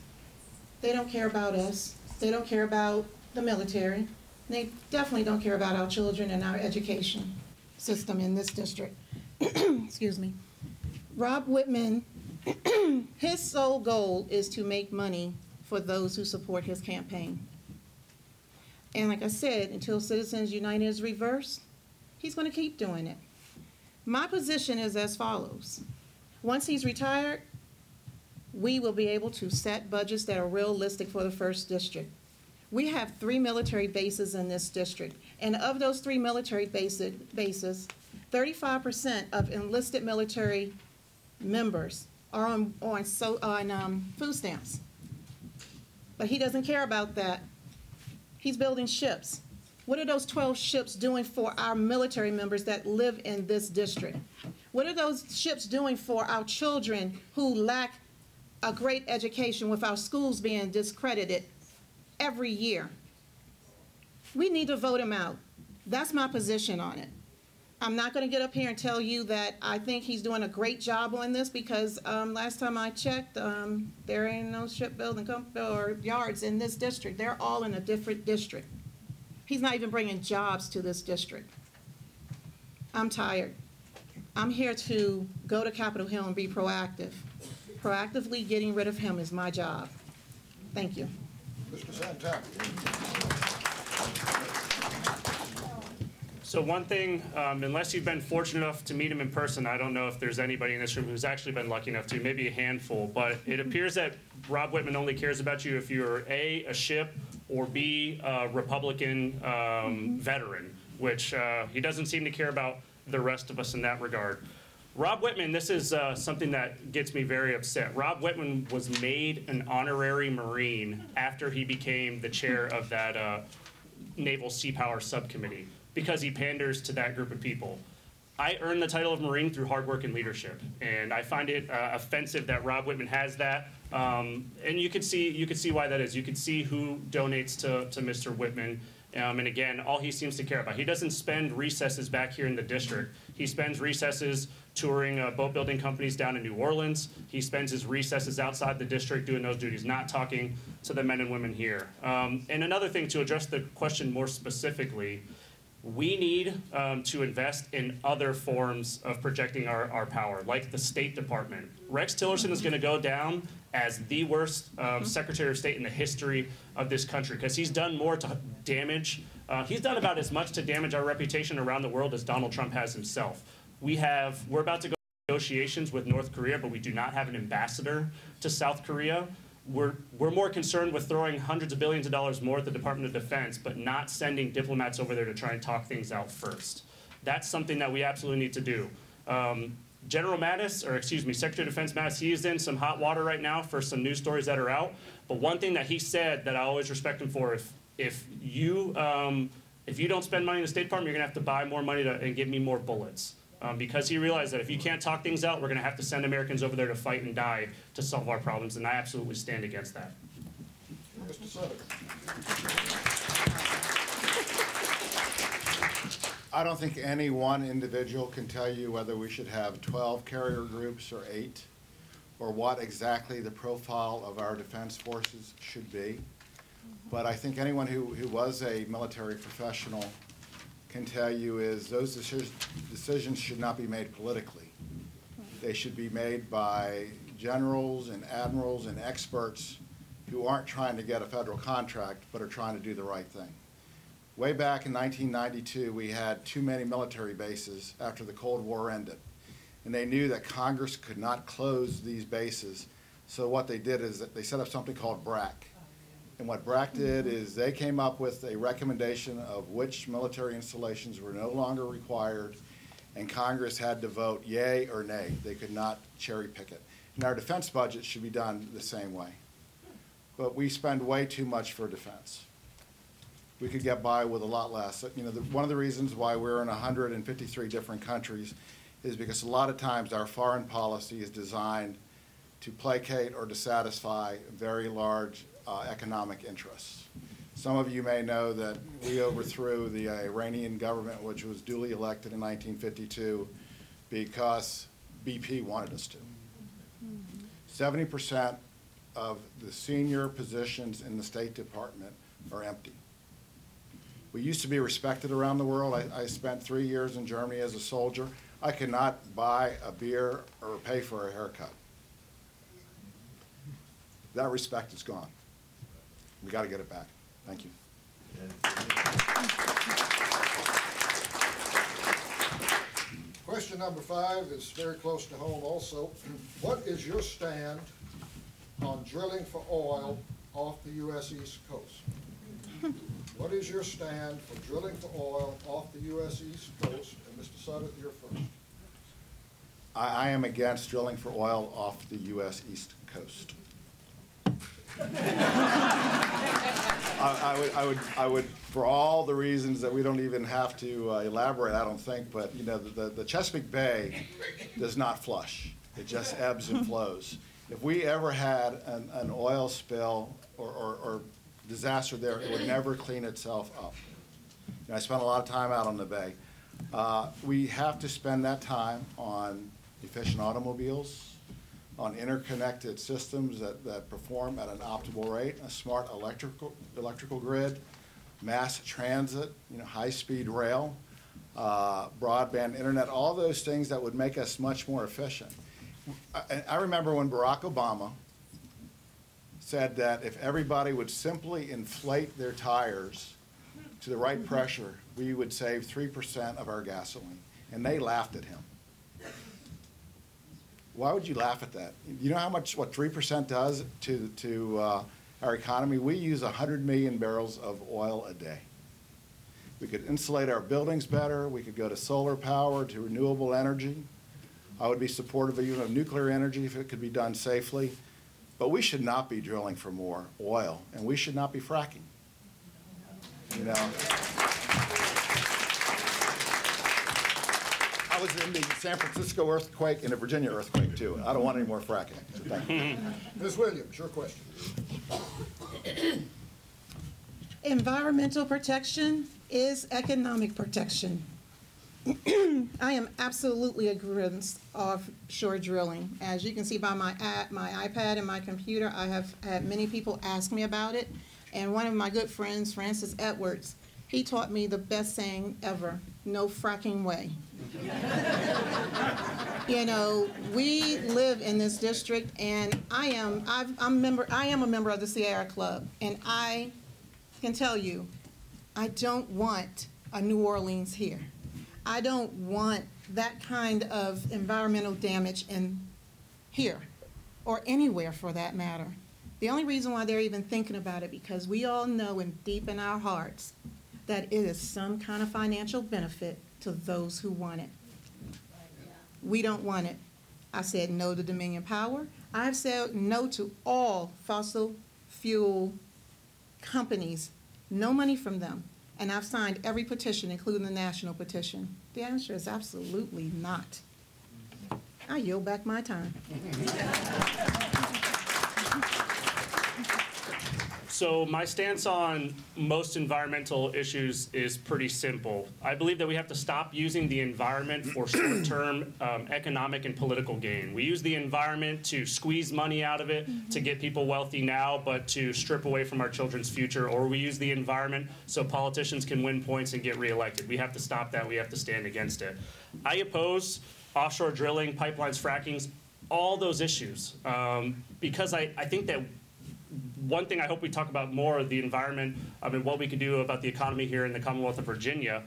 they don't care about us. They don't care about the military. They definitely don't care about our children and our education system in this district. Excuse me. Rob Whitman, his sole goal is to make money for those who support his campaign. And like I said, until Citizens United is reversed, he's going to keep doing it. My position is as follows. Once he's retired, we will be able to set budgets that are realistic for the first district. We have 3 military bases in this district, and of those 3 military bases, 35% of enlisted military members are on food stamps. But he doesn't care about that. He's building ships. What are those 12 ships doing for our military members that live in this district? What are those ships doing for our children who lack a great education with our schools being discredited every year? We need to vote him out. That's my position on it. I'm not going to get up here and tell you that I think he's doing a great job on this because last time I checked, there ain't no shipbuilding or yards in this district. They're all in a different district. He's not even bringing jobs to this district. I'm tired. I'm here to go to Capitol Hill and be proactive. Proactively getting rid of him is my job. Thank you. Mr. Santana. So one thing, unless you've been fortunate enough to meet him in person, I don't know if there's anybody in this room who's actually been lucky enough to, maybe a handful, but it appears that Rob Whitman only cares about you if you're a ship, or B, a Republican veteran, which he doesn't seem to care about the rest of us in that regard. Rob Whitman, this is something that gets me very upset. Rob Whitman was made an honorary Marine after he became the chair of that Naval Sea Power Subcommittee because he panders to that group of people. I earned the title of Marine through hard work and leadership, and I find it offensive that Rob Whitman has that. And you could see why that is. You could see who donates to Mr. Whitman. And again, all he seems to care about. He doesn't spend recesses back here in the district. He spends recesses touring boat building companies down in New Orleans. He spends his recesses outside the district doing those duties, not talking to the men and women here. And another thing, to address the question more specifically, we need to invest in other forms of projecting our power, like the State Department. Rex Tillerson is going to go down as the worst Secretary of State in the history of this country because he's done more to damage. He's done about as much to damage our reputation around the world as Donald Trump has himself. We're about to go to negotiations with North Korea, but we do not have an ambassador to South Korea. We're more concerned with throwing hundreds of billions of dollars more at the Department of Defense, but not sending diplomats over there to try and talk things out first. That's something that we absolutely need to do. Secretary of Defense Mattis, he is in some hot water right now for some news stories that are out. But one thing that he said that I always respect him for, if you don't spend money in the State Department, you're going to have to buy more money and give me more bullets. Because he realized that if you can't talk things out, we're going to have to send Americans over there to fight and die to solve our problems, and I absolutely stand against that. Mr. Sutter. I don't think any one individual can tell you whether we should have 12 carrier groups or 8, or what exactly the profile of our defense forces should be. But I think anyone who was a military professional can tell you is those decisions should not be made politically. They should be made by generals and admirals and experts who aren't trying to get a federal contract but are trying to do the right thing. Way back in 1992, we had too many military bases after the Cold War ended. And they knew that Congress could not close these bases. So what they did is that they set up something called BRAC. And what BRAC did is they came up with a recommendation of which military installations were no longer required, and Congress had to vote yay or nay. They could not cherry pick it. And our defense budget should be done the same way. But we spend way too much for defense. We could get by with a lot less. You know, one of the reasons why we're in 153 different countries is because a lot of times our foreign policy is designed to placate or to satisfy very large economic interests. Some of you may know that we overthrew the Iranian government, which was duly elected in 1952, because BP wanted us to. 70% of the senior positions in the State Department are empty. We used to be respected around the world. I spent 3 years in Germany as a soldier. I could not buy a beer or pay for a haircut. That respect is gone. We got to get it back. Thank you. Question number 5 is very close to home also. What is your stand on drilling for oil off the U.S. East Coast? What is your stand for drilling for oil off the U.S. East Coast? And Mr. Sutter, you're first. I am against drilling for oil off the U.S. East Coast. I would, for all the reasons that we don't even have to elaborate, I don't think, but you know, the Chesapeake Bay does not flush. It just ebbs and flows. If we ever had an oil spill or disaster there, it would never clean itself up. You know, I spent a lot of time out on the bay. We have to spend that time on efficient automobiles, on interconnected systems that perform at an optimal rate, a smart electrical grid, mass transit, you know, high-speed rail, broadband internet, all those things that would make us much more efficient. I remember when Barack Obama said that if everybody would simply inflate their tires to the right pressure, we would save 3% of our gasoline, and they laughed at him. Why would you laugh at that? You know how much, what 3% does to our economy? We use 100 million barrels of oil a day. We could insulate our buildings better. We could go to solar power, to renewable energy. I would be supportive even of nuclear energy if it could be done safely. But we should not be drilling for more oil, and we should not be fracking. You know? I was in the San Francisco earthquake and the Virginia earthquake, too. I don't want any more fracking. So thank you. Ms. Williams, your question. Environmental protection is economic protection. I am absolutely against offshore drilling. As you can see by my iPad and my computer, I have had many people ask me about it. And one of my good friends, Francis Edwards, he taught me the best saying ever: no fracking way. You know, we live in this district, and I am a member of the Sierra Club, and I can tell you, I don't want a New Orleans here. I don't want that kind of environmental damage in here, or anywhere for that matter. The only reason why they're even thinking about it, because we all know and deep in our hearts that it is some kind of financial benefit to those who want it. We don't want it. I said no to Dominion Power. I've said no to all fossil fuel companies. No money from them. And I've signed every petition, including the national petition. The answer is absolutely not. I yield back my time. So my stance on most environmental issues is pretty simple. I believe that we have to stop using the environment for short-term economic and political gain. We use the environment to squeeze money out of it, to get people wealthy now, but to strip away from our children's future. Or we use the environment so politicians can win points and get reelected. We have to stop that. We have to stand against it. I oppose offshore drilling, pipelines, frackings, all those issues, because I think that one thing I hope we talk about more of the environment and what we can do about the economy here in the Commonwealth of Virginia.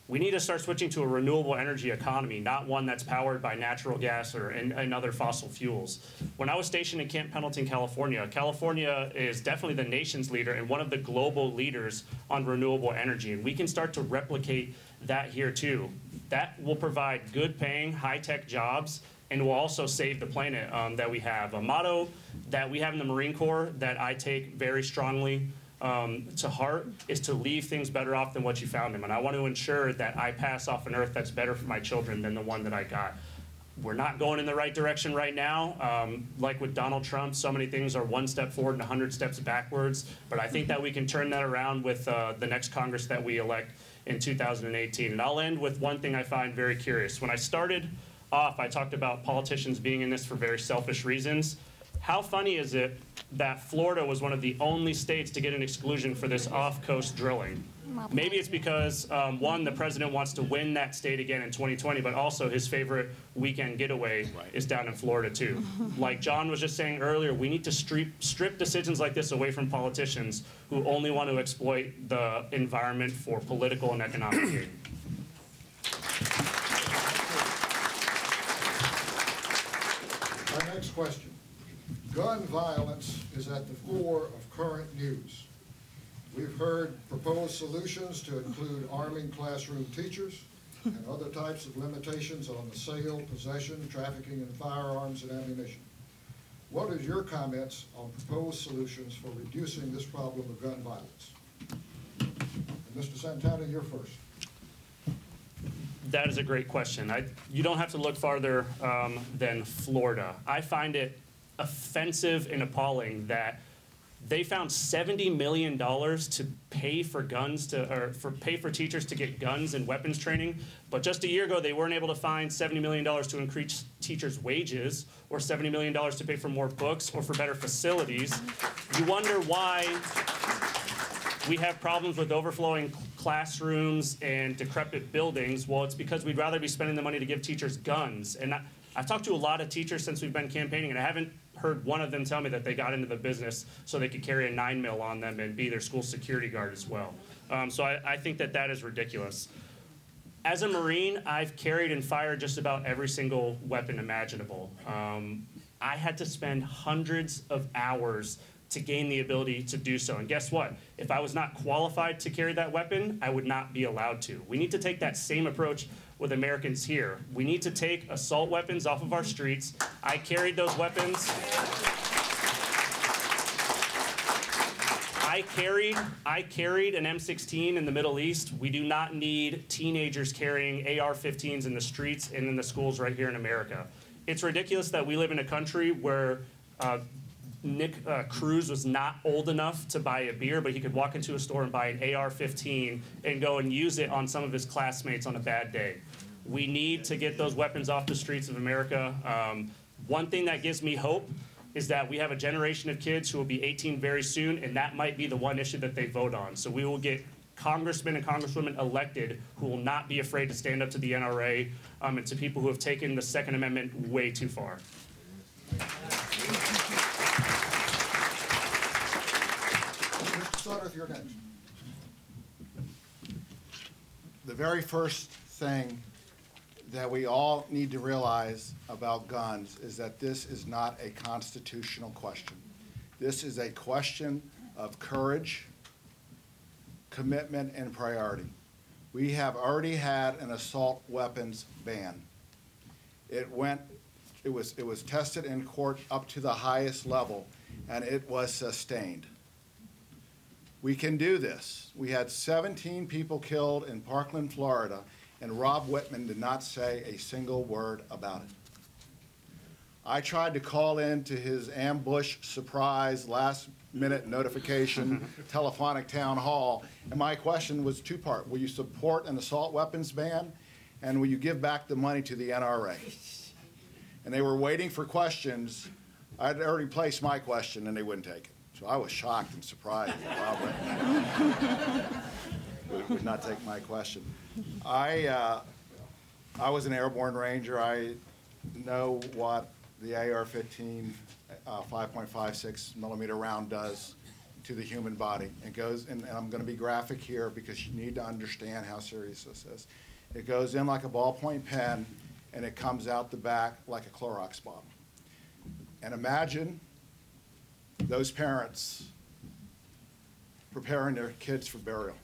We need to start switching to a renewable energy economy, not one that's powered by natural gas and other fossil fuels. When I was stationed in Camp Pendleton, California, California is definitely the nation's leader and one of the global leaders on renewable energy. And we can start to replicate that here too. That will provide good paying, high-tech jobs, and will also save the planet that we have. A motto that we have in the Marine Corps that I take very strongly to heart is to leave things better off than what you found them. And I want to ensure that I pass off an earth that's better for my children than the one that I got. We're not going in the right direction right now. Like with Donald Trump, so many things are one step forward and 100 steps backwards. But I think that we can turn that around with the next Congress that we elect in 2018. And I'll end with one thing I find very curious. When I started off, I talked about politicians being in this for very selfish reasons. How funny is it that Florida was one of the only states to get an exclusion for this off-coast drilling? Maybe it's because, one, the president wants to win that state again in 2020, but also his favorite weekend getaway is down in Florida, too. Like John was just saying earlier, we need to strip decisions like this away from politicians who only want to exploit the environment for political and economic gain. Our next question. Gun violence is at the fore of current news. We've heard proposed solutions to include arming classroom teachers and other types of limitations on the sale, possession, trafficking in firearms and ammunition. What are your comments on proposed solutions for reducing this problem of gun violence? And Mr. Santana, you're first. That is a great question. You don't have to look farther than Florida. I find it offensive and appalling that they found $70 million to pay for pay for teachers to get guns and weapons training. But just a year ago, they weren't able to find $70 million to increase teachers' wages, or $70 million to pay for more books or for better facilities. You wonder why we have problems with overflowing classrooms and decrepit buildings. Well, it's because we'd rather be spending the money to give teachers guns. And I've talked to a lot of teachers since we've been campaigning, and I haven't heard one of them tell me that they got into the business so they could carry a 9mm on them and be their school security guard as well. So I think that is ridiculous. As a Marine, I've carried and fired just about every single weapon imaginable. I had to spend hundreds of hours to gain the ability to do so. And guess what? If I was not qualified to carry that weapon, I would not be allowed to. We need to take that same approach with Americans here. We need to take assault weapons off of our streets. I carried those weapons. I carried an M16 in the Middle East. We do not need teenagers carrying AR-15s in the streets and in the schools right here in America. It's ridiculous that we live in a country where Nick Cruz was not old enough to buy a beer, but he could walk into a store and buy an AR-15 and go and use it on some of his classmates on a bad day. We need to get those weapons off the streets of America. One thing that gives me hope is that we have a generation of kids who will be 18 very soon, and that might be the one issue that they vote on. So we will get congressmen and congresswomen elected who will not be afraid to stand up to the NRA and to people who have taken the Second Amendment way too far. Start with your next. The very first thing that we all need to realize about guns is that this is not a constitutional question. This is a question of courage, commitment, and priority. We have already had an assault weapons ban. It was tested in court up to the highest level, and it was sustained. We can do this. We had 17 people killed in Parkland, Florida, and Rob Whitman did not say a single word about it. I tried to call in to his ambush, surprise, last-minute notification telephonic town hall, and my question was two-part. Will you support an assault weapons ban, and will you give back the money to the NRA? And they were waiting for questions. I had already placed my question, and they wouldn't take it. So I was shocked and surprised that Rob Whitman would not take my question. I was an airborne ranger. I know what the AR-15 5.56 millimeter round does to the human body. It goes, and I'm going to be graphic here because you need to understand how serious this is. It goes in like a ballpoint pen, and it comes out the back like a Clorox bottle. And imagine those parents preparing their kids for burial.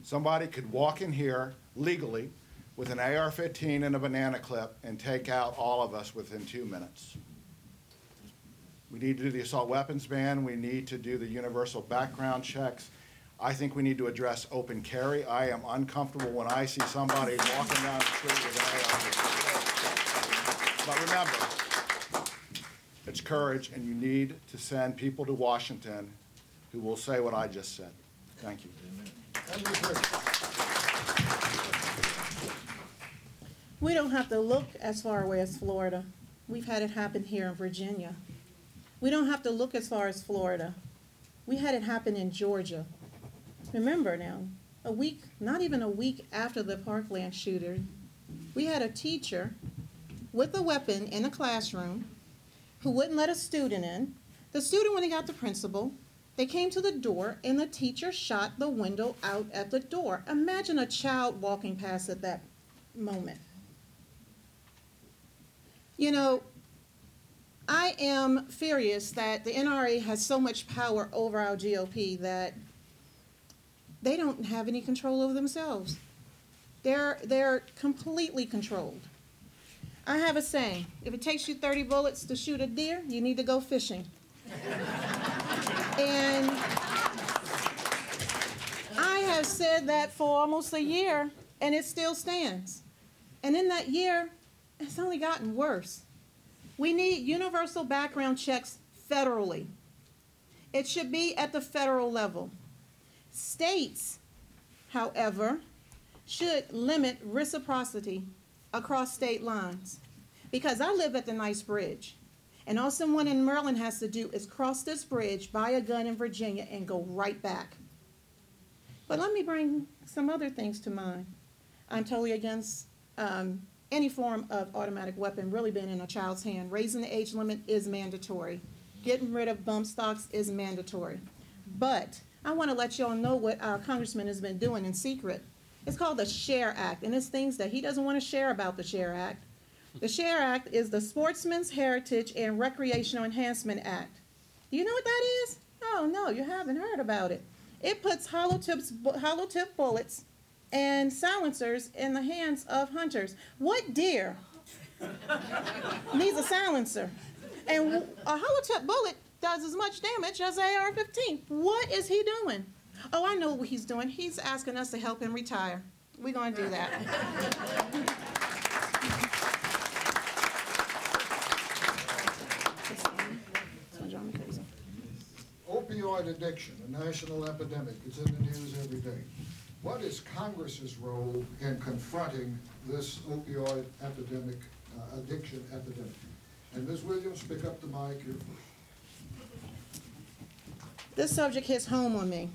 Somebody could walk in here legally with an AR-15 and a banana clip and take out all of us within 2 minutes. We need to do the assault weapons ban. We need to do the universal background checks. I think we need to address open carry. I am uncomfortable when I see somebody walking down the street with an AR-15. But remember, it's courage, and you need to send people to Washington who will say what I just said. Thank you. And Ms. Richards. We don't have to look as far away as Florida. We've had it happen here in Virginia. We don't have to look as far as Florida. We had it happen in Georgia. Remember now, a week, not even a week after the Parkland shooting, we had a teacher with a weapon in a classroom who wouldn't let a student in. The student went and got the principal. They came to the door, and the teacher shot the window out at the door. Imagine a child walking past at that moment. You know, I am furious that the NRA has so much power over our GOP that they don't have any control over themselves. They're completely controlled. I have a saying, if it takes you 30 bullets to shoot a deer, you need to go fishing. And I have said that for almost a year, and it still stands. And in that year, it's only gotten worse. We need universal background checks federally. It should be at the federal level. States, however, should limit reciprocity across state lines. Because I live at the Nice Bridge, and all someone in Maryland has to do is cross this bridge, buy a gun in Virginia, and go right back. But let me bring some other things to mind. I'm totally against any form of automatic weapon really being in a child's hand. Raising the age limit is mandatory. Getting rid of bump stocks is mandatory. But I want to let you all know what our congressman has been doing in secret. It's called the SHARE Act, and it's things that he doesn't want to share about the SHARE Act. The SHARE Act is the Sportsman's Heritage and Recreational Enhancement Act. Do you know what that is? Oh, no, you haven't heard about it. It puts hollow tip bullets and silencers in the hands of hunters. What deer needs a silencer? And a hollow tip bullet does as much damage as an AR-15. What is he doing? Oh, I know what he's doing. He's asking us to help him retire. We're going to do that. Opioid addiction, a national epidemic. It's in the news every day. What is Congress's role in confronting this opioid epidemic, addiction epidemic? And Ms. Williams, pick up the mic here first. This subject hits home on me.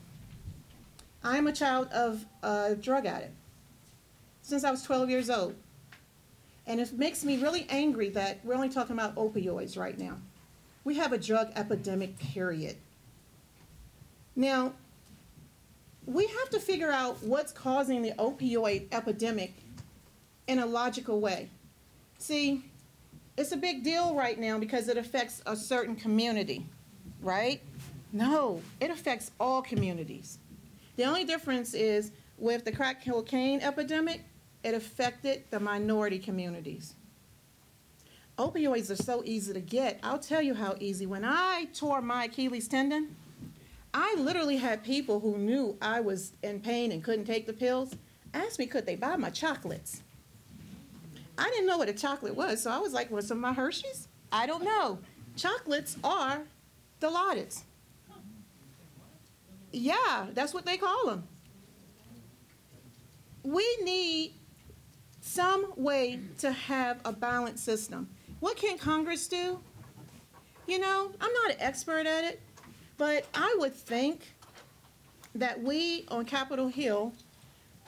I am a child of a drug addict since I was 12 years old. And it makes me really angry that we're only talking about opioids right now. We have a drug epidemic, period. Now, we have to figure out what's causing the opioid epidemic in a logical way. See, it's a big deal right now because it affects a certain community, right? No, it affects all communities. The only difference is with the crack cocaine epidemic, it affected the minority communities. Opioids are so easy to get. I'll tell you how easy. When I tore my Achilles tendon, I literally had people who knew I was in pain and couldn't take the pills ask me, could they buy my chocolates? I didn't know what a chocolate was, so I was like, what's some of my Hershey's? I don't know. Chocolates are Dilaudid. Yeah, that's what they call them. We need some way to have a balanced system. What can Congress do? You know, I'm not an expert at it, but I would think that we on Capitol Hill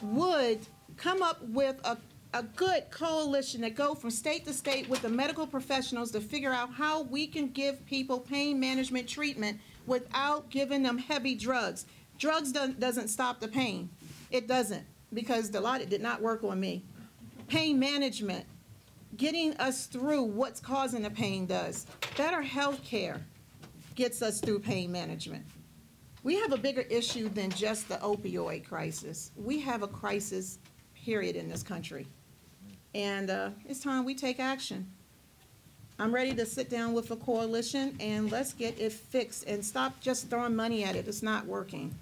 would come up with a good coalition that go from state to state with the medical professionals to figure out how we can give people pain management treatment without giving them heavy drugs. Drugs doesn't stop the pain. It doesn't, because Dilaudid did not work on me. Pain management, getting us through what's causing the pain does. Better health care gets us through pain management. We have a bigger issue than just the opioid crisis. We have a crisis, period, in this country. And it's time we take action. I'm ready to sit down with a coalition and let's get it fixed and stop just throwing money at it. It's not working.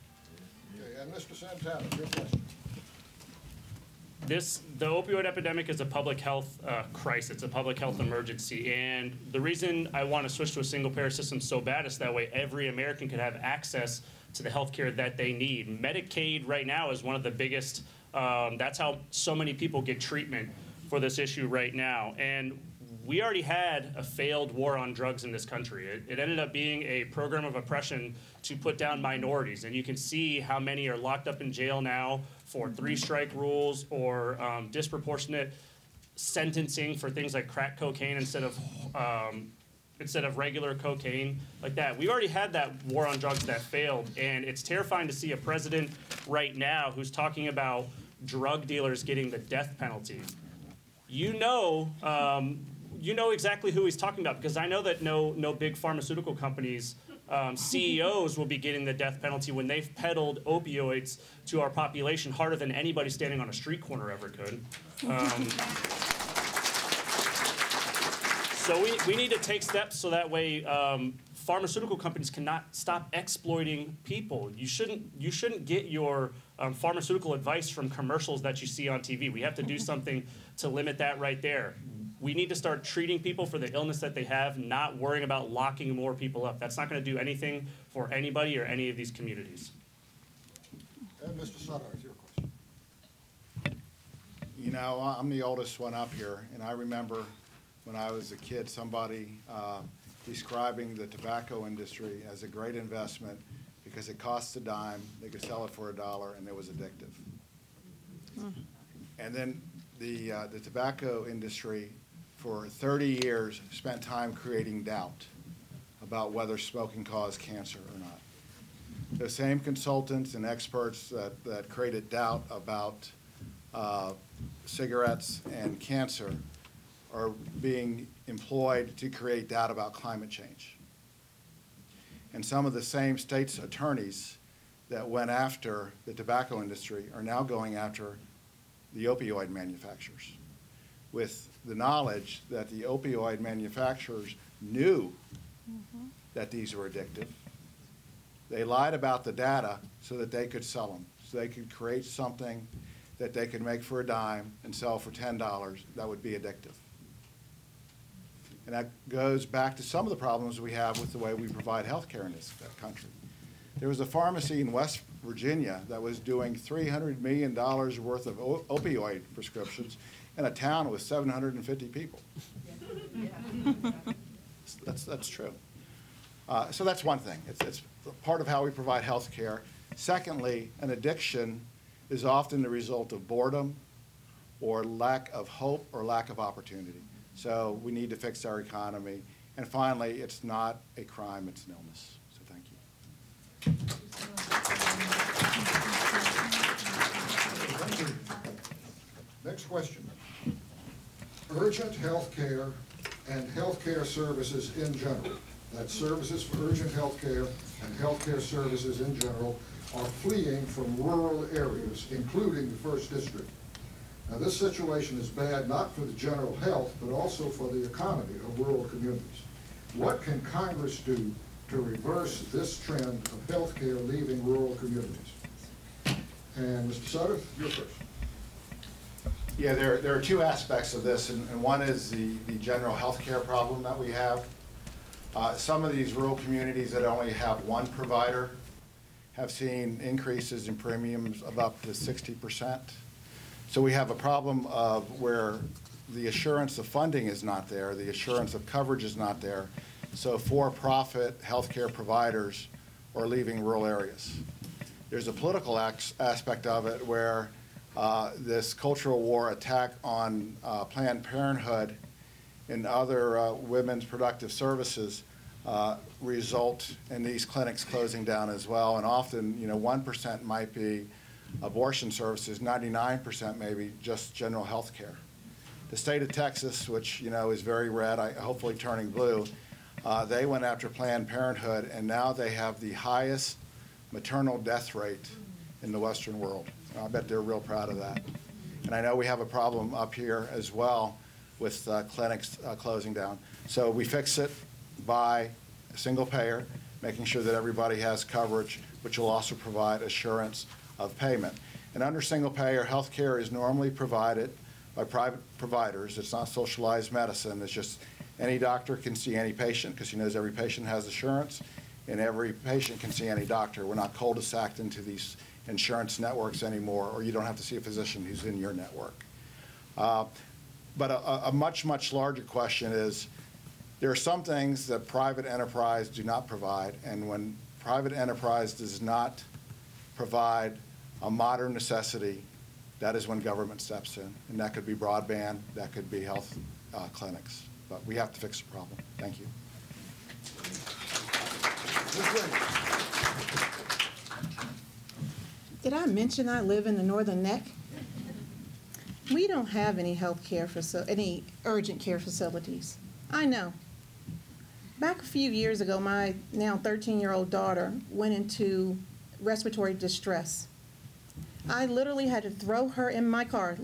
Okay, and Mr. Santana, your question. the opioid epidemic is a public health crisis, a public health emergency, and the reason I want to switch to a single-payer system so bad is that way every American could have access to the health care that they need. Medicaid right now is one of the biggest, that's how so many people get treatment for this issue right now. And we already had a failed war on drugs in this country. It ended up being a program of oppression to put down minorities. And you can see how many are locked up in jail now for three-strike rules or disproportionate sentencing for things like crack cocaine instead of regular cocaine like that. We already had that war on drugs that failed. And it's terrifying to see a president right now who's talking about drug dealers getting the death penalty. You know exactly who he's talking about, because I know that no big pharmaceutical companies CEOs will be getting the death penalty when they've peddled opioids to our population harder than anybody standing on a street corner ever could. So we need to take steps so that way pharmaceutical companies cannot stop exploiting people. You shouldn't get your pharmaceutical advice from commercials that you see on TV. We have to do something to limit that right there. We need to start treating people for the illness that they have, not worrying about locking more people up. That's not going to do anything for anybody or any of these communities. And Mr. Sutter, your question. You know, I'm the oldest one up here, and I remember when I was a kid, somebody describing the tobacco industry as a great investment because it costs a dime, they could sell it for $1, and it was addictive. And then the tobacco industry for 30 years spent time creating doubt about whether smoking caused cancer or not. The same consultants and experts that created doubt about cigarettes and cancer are being employed to create doubt about climate change. And some of the same state's attorneys that went after the tobacco industry are now going after the opioid manufacturers, with the knowledge that the opioid manufacturers knew that these were addictive. They lied about the data so that they could sell them, so they could create something that they could make for a dime and sell for $10 that would be addictive. And that goes back to some of the problems we have with the way we provide health care in this country. There was a pharmacy in West Virginia that was doing $300 million worth of opioid prescriptions in a town with 750 people. That's true. So that's one thing. It's part of how we provide health care. Secondly, an addiction is often the result of boredom or lack of hope or lack of opportunity. So we need to fix our economy. And finally, it's not a crime, it's an illness. So thank you. Next question. Urgent health care and health care services in general, that's services for urgent health care and health care services in general, are fleeing from rural areas, including the 1st District. Now, this situation is bad not for the general health, but also for the economy of rural communities. What can Congress do to reverse this trend of health care leaving rural communities? And Mr. Sutter, you're first. Yeah, there are two aspects of this, and one is the general health care problem that we have. Some of these rural communities that only have one provider have seen increases in premiums of up to 60%. So we have a problem of where the assurance of funding is not there, the assurance of coverage is not there, so for-profit healthcare providers are leaving rural areas. There's a political aspect of it where this cultural war attack on Planned Parenthood and other women's productive services result in these clinics closing down as well. And often, 1% might be abortion services, 99% maybe just general health care. The state of Texas, which is very red, hopefully turning blue, they went after Planned Parenthood, and now they have the highest maternal death rate in the Western world. I bet they're real proud of that. And I know we have a problem up here as well with clinics closing down. So we fix it by a single payer, making sure that everybody has coverage, which will also provide assurance of payment. And under single payer, health care is normally provided by private providers. It's not socialized medicine. It's just any doctor can see any patient because he knows every patient has insurance, and every patient can see any doctor. We're not cul-de-saced into these insurance networks anymore, or you don't have to see a physician who's in your network. But a much, much larger question is, there are some things that private enterprise do not provide, and when private enterprise does not provide a modern necessity, that is when government steps in. And that could be broadband, that could be health clinics. But we have to fix the problem. Thank you. Did I mention I live in the Northern Neck? We don't have any any urgent care facilities. I know. Back a few years ago, my now 13-year-old daughter went into respiratory distress. I literally had to throw her in my car,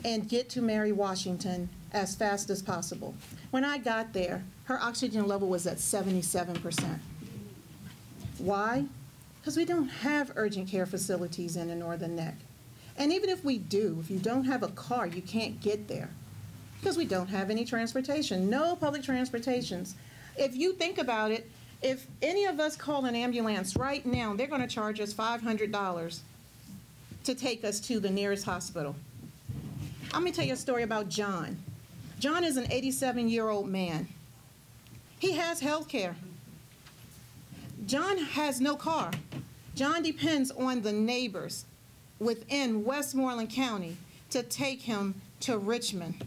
and get to Mary Washington as fast as possible. When I got there, her oxygen level was at 77%. Why? Because we don't have urgent care facilities in the Northern Neck. And even if we do, if you don't have a car, you can't get there because we don't have any transportation, no public transportations. If you think about it, if any of us call an ambulance right now, they're going to charge us $500 to take us to the nearest hospital. Let me tell you a story about John. John is an 87-year-old man. He has health care. John has no car. John depends on the neighbors within Westmoreland County to take him to Richmond,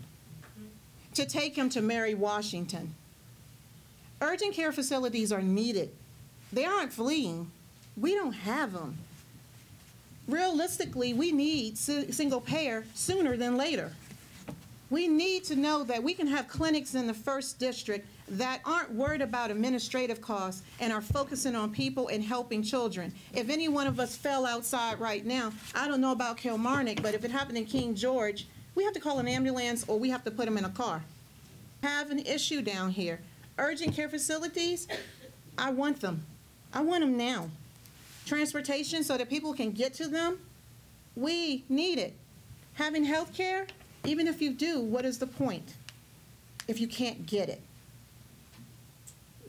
to take him to Mary Washington. Urgent care facilities are needed. They aren't fleeing. We don't have them. Realistically, we need single payer sooner than later. We need to know that we can have clinics in the first district that aren't worried about administrative costs and are focusing on people and helping children. If any one of us fell outside right now, I don't know about Kilmarnock, but if it happened in King George, we have to call an ambulance or we have to put them in a car. Have an issue down here. Urgent care facilities, I want them. I want them now. Transportation so that people can get to them, we need it. Having health care, even if you do, what is the point if you can't get it?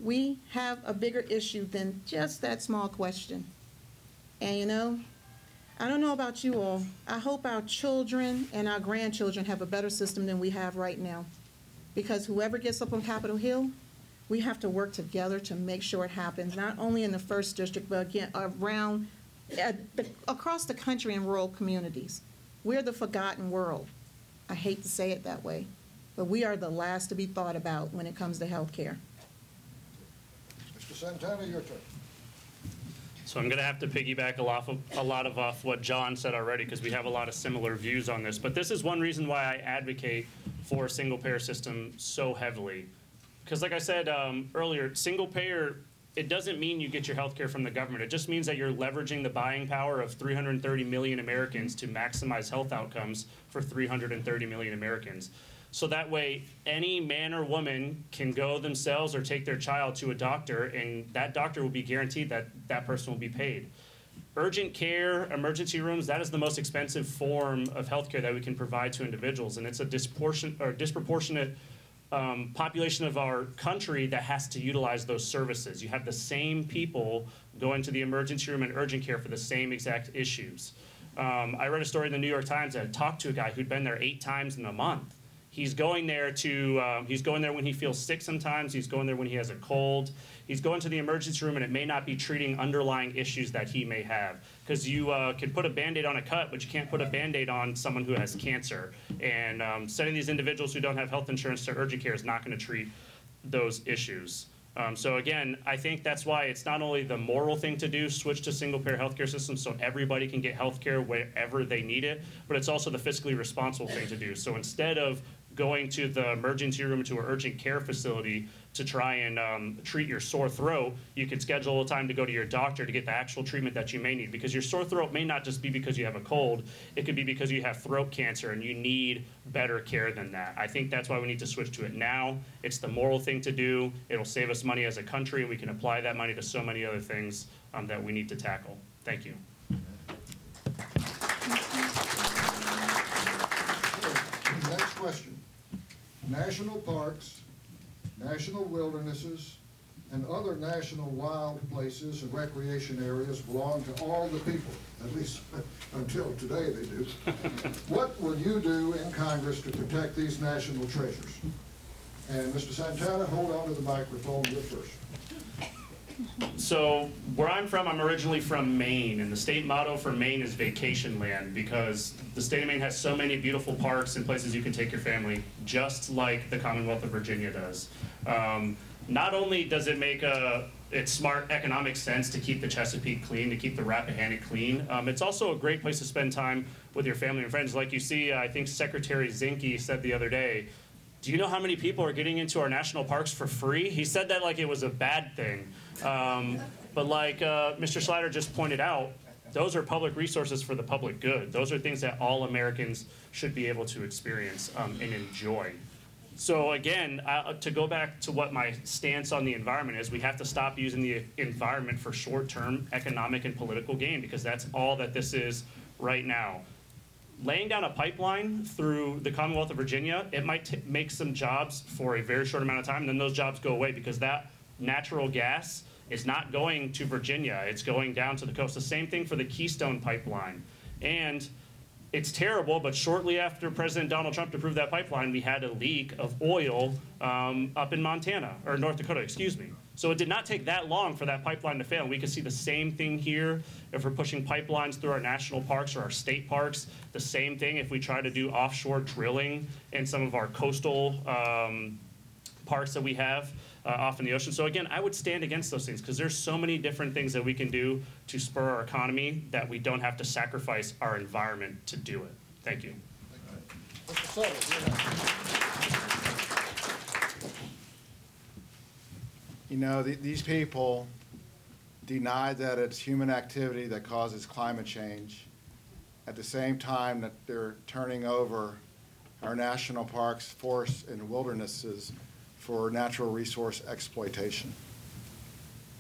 We have a bigger issue than just that small question. And you know, I don't know about you all. I hope our children and our grandchildren have a better system than we have right now. Because whoever gets up on Capitol Hill, we have to work together to make sure it happens, not only in the first district, but again, around, across the country in rural communities. We're the forgotten world. I hate to say it that way, but we are the last to be thought about when it comes to health care. Mr. Santana, your turn. So I'm going to have to piggyback a lot off what John said already because we have a lot of similar views on this. But this is one reason why I advocate for a single-payer system so heavily. Because like I said earlier, single-payer, it doesn't mean you get your health care from the government. It just means that you're leveraging the buying power of 330 million Americans to maximize health outcomes for 330 million Americans. So that way, any man or woman can go themselves or take their child to a doctor, and that doctor will be guaranteed that that person will be paid. Urgent care, emergency rooms, that is the most expensive form of health care that we can provide to individuals, and it's a disproportionate population of our country that has to utilize those services. You have the same people going to the emergency room and urgent care for the same exact issues. I read a story in the New York Times that talked to a guy who'd been there 8 times in a month. He's going there he's going there when he feels sick sometimes. He's going there when he has a cold. He's going to the emergency room, and it may not be treating underlying issues that he may have. Because you can put a Band-Aid on a cut, but you can't put a Band-Aid on someone who has cancer. And sending these individuals who don't have health insurance to urgent care is not going to treat those issues. So again, I think that's why it's not only the moral thing to do, switch to single-payer healthcare systems so everybody can get healthcare wherever they need it, but it's also the fiscally responsible thing to do. So instead of going to the emergency room to an urgent care facility to try and treat your sore throat, you could schedule a time to go to your doctor to get the actual treatment that you may need. Because your sore throat may not just be because you have a cold, it could be because you have throat cancer and you need better care than that. I think that's why we need to switch to it now. It's the moral thing to do. It'll save us money as a country, and we can apply that money to so many other things that we need to tackle. Thank you. question. National parks, national wildernesses, and other national wild places and recreation areas belong to all the people, at least until today they do. What will you do in Congress to protect these national treasures? And Mr. Santana, hold on to the microphone first. So where I'm from, I'm originally from Maine, and the state motto for Maine is vacation land, because the state of Maine has so many beautiful parks and places you can take your family, just like the Commonwealth of Virginia does. Not only does it make it's smart economic sense to keep the Chesapeake clean, to keep the Rappahannock clean, it's also a great place to spend time with your family and friends. Like you see, I think Secretary Zinke said the other day, do you know how many people are getting into our national parks for free? He said that like it was a bad thing. But like Mr. Slider just pointed out, those are public resources for the public good. Those are things that all Americans should be able to experience and enjoy. So again, to go back to what my stance on the environment is, we have to stop using the environment for short-term economic and political gain, because that's all that this is right now. Laying down a pipeline through the Commonwealth of Virginia, it might make some jobs for a very short amount of time, and then those jobs go away, because that natural gas is not going to Virginia, it's going down to the coast. The same thing for the Keystone Pipeline. And it's terrible, but shortly after President Donald Trump approved that pipeline, we had a leak of oil up in Montana, or North Dakota, excuse me. So it did not take that long for that pipeline to fail. We could see the same thing here if we're pushing pipelines through our national parks or our state parks. The same thing if we try to do offshore drilling in some of our coastal parks that we have off in the ocean. So again, I would stand against those things, because there's so many different things that we can do to spur our economy that we don't have to sacrifice our environment to do it. Thank you. Mr. Sutter, You know, these people deny that it's human activity that causes climate change, at the same time that they're turning over our national parks, forests, and wildernesses for natural resource exploitation,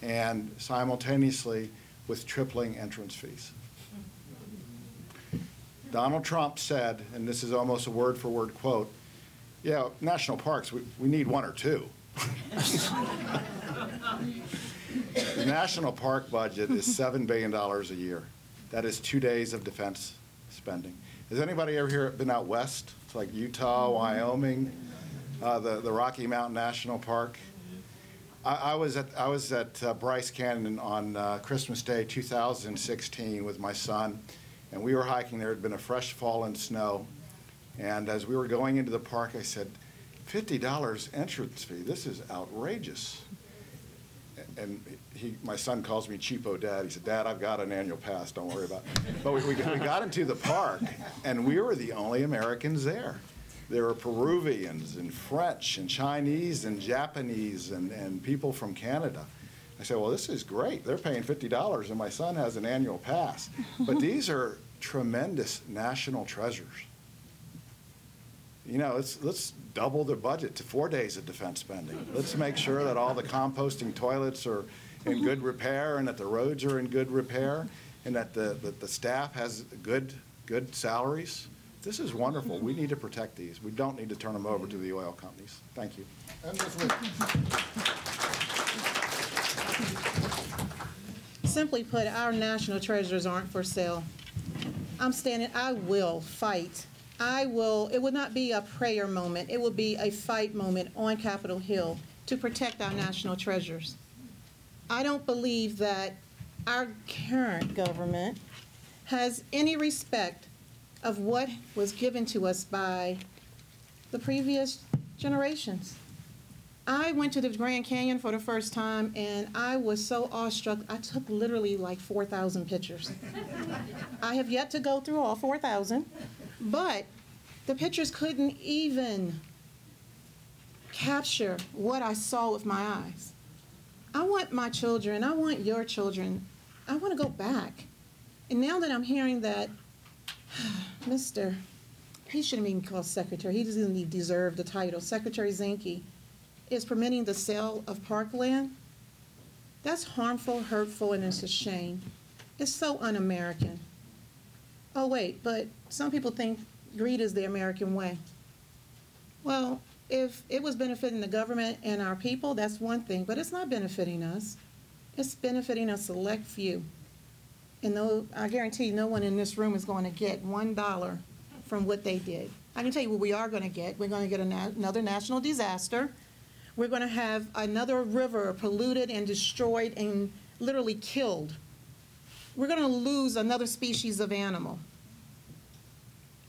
and simultaneously with tripling entrance fees. Donald Trump said, and this is almost a word-for-word quote, yeah, national parks, we need one or two. The national park budget is $7 billion a year. That is 2 days of defense spending. Has anybody ever here been out west? It's like Utah, Wyoming, the Rocky Mountain National Park. I was at Bryce Canyon on Christmas Day 2016 with my son, and we were hiking. There had been a fresh fall in snow, and as we were going into the park, I said, $50 entrance fee, this is outrageous. And my son calls me cheapo dad. He said, Dad, I've got an annual pass, don't worry about it. But we got into the park, and we were the only Americans there. There were Peruvians and French and Chinese and Japanese and people from Canada. I said, well, this is great. They're paying $50, and my son has an annual pass. But these are tremendous national treasures. You know, let's double the budget to 4 days of defense spending. Let's make sure that all the composting toilets are in good repair, and that the roads are in good repair, and that the staff has good salaries. This is wonderful. We need to protect these. We don't need to turn them over to the oil companies. Thank you. and Ms. Whitman. Simply put, our national treasures aren't for sale. I will fight. It would not be a prayer moment. It will be a fight moment on Capitol Hill to protect our national treasures. I don't believe that our current government has any respect of what was given to us by the previous generations. I went to the Grand Canyon for the first time, and I was so awestruck. I took literally like 4,000 pictures. I have yet to go through all 4,000, but the pictures couldn't even capture what I saw with my eyes. I want my children, I want your children, I want to go back. And now that I'm hearing that he shouldn't even be called secretary, he doesn't even deserve the title, Secretary Zinke is permitting the sale of parkland, that's harmful, hurtful, and it's a shame. It's so un-American. Oh wait, but some people think greed is the American way. Well, if it was benefiting the government and our people, that's one thing, but it's not benefiting us. It's benefiting a select few. And no, I guarantee you, no one in this room is going to get $1 from what they did. I can tell you what we are going to get. We're going to get another national disaster. We're going to have another river polluted and destroyed and literally killed. We're going to lose another species of animal.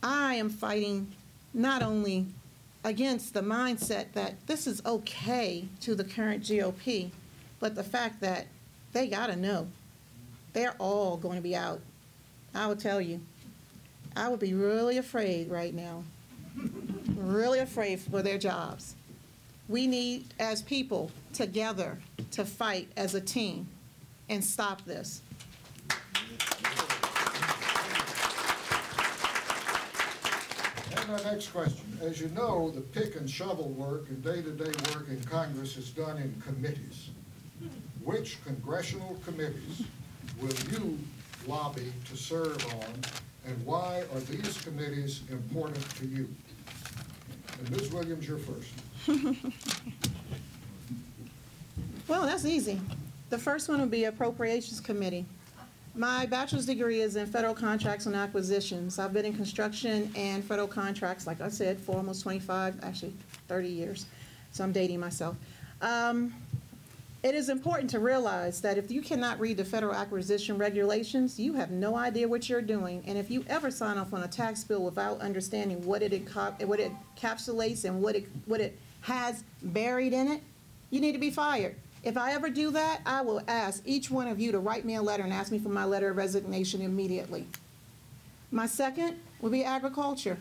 I am fighting not only against the mindset that this is okay to the current GOP, but the fact that they got to know they're all going to be out. I will tell you, I would be really afraid right now, really afraid for their jobs. We need, as people, together to fight as a team and stop this. And our next question. As you know, the pick and shovel work and day-to-day work in Congress is done in committees. Which congressional committees will you lobby to serve on, and why are these committees important to you? And Ms. Williams, you're first. Well, that's easy. The first one would be Appropriations Committee. My bachelor's degree is in federal contracts and acquisitions. I've been in construction and federal contracts, like I said, for almost 25, actually 30 years. So I'm dating myself. It is important to realize that if you cannot read the federal acquisition regulations, you have no idea what you're doing. And if you ever sign off on a tax bill without understanding what it encapsulates and what it has buried in it, you need to be fired. If I ever do that, I will ask each one of you to write me a letter and ask me for my letter of resignation immediately. My second will be agriculture.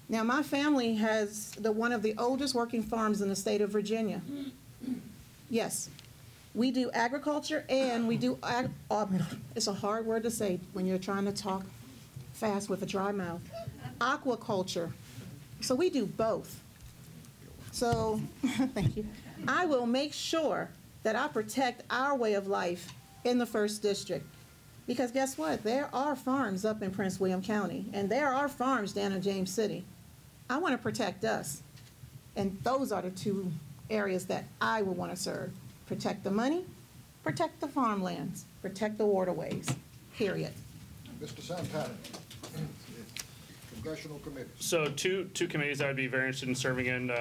Now, my family has one of the oldest working farms in the state of Virginia. Yes, we do agriculture and we do, it's a hard word to say when you're trying to talk fast with a dry mouth, aquaculture. So we do both. So, thank you. I will make sure that I protect our way of life in the 1st District. Because guess what? There are farms up in Prince William County, and there are farms down in James City. I want to protect us. And those are the two areas that I would want to serve. Protect the money, protect the farmlands, protect the waterways, period. Mr. Santana, congressional committees. So two committees I would be very interested in serving in.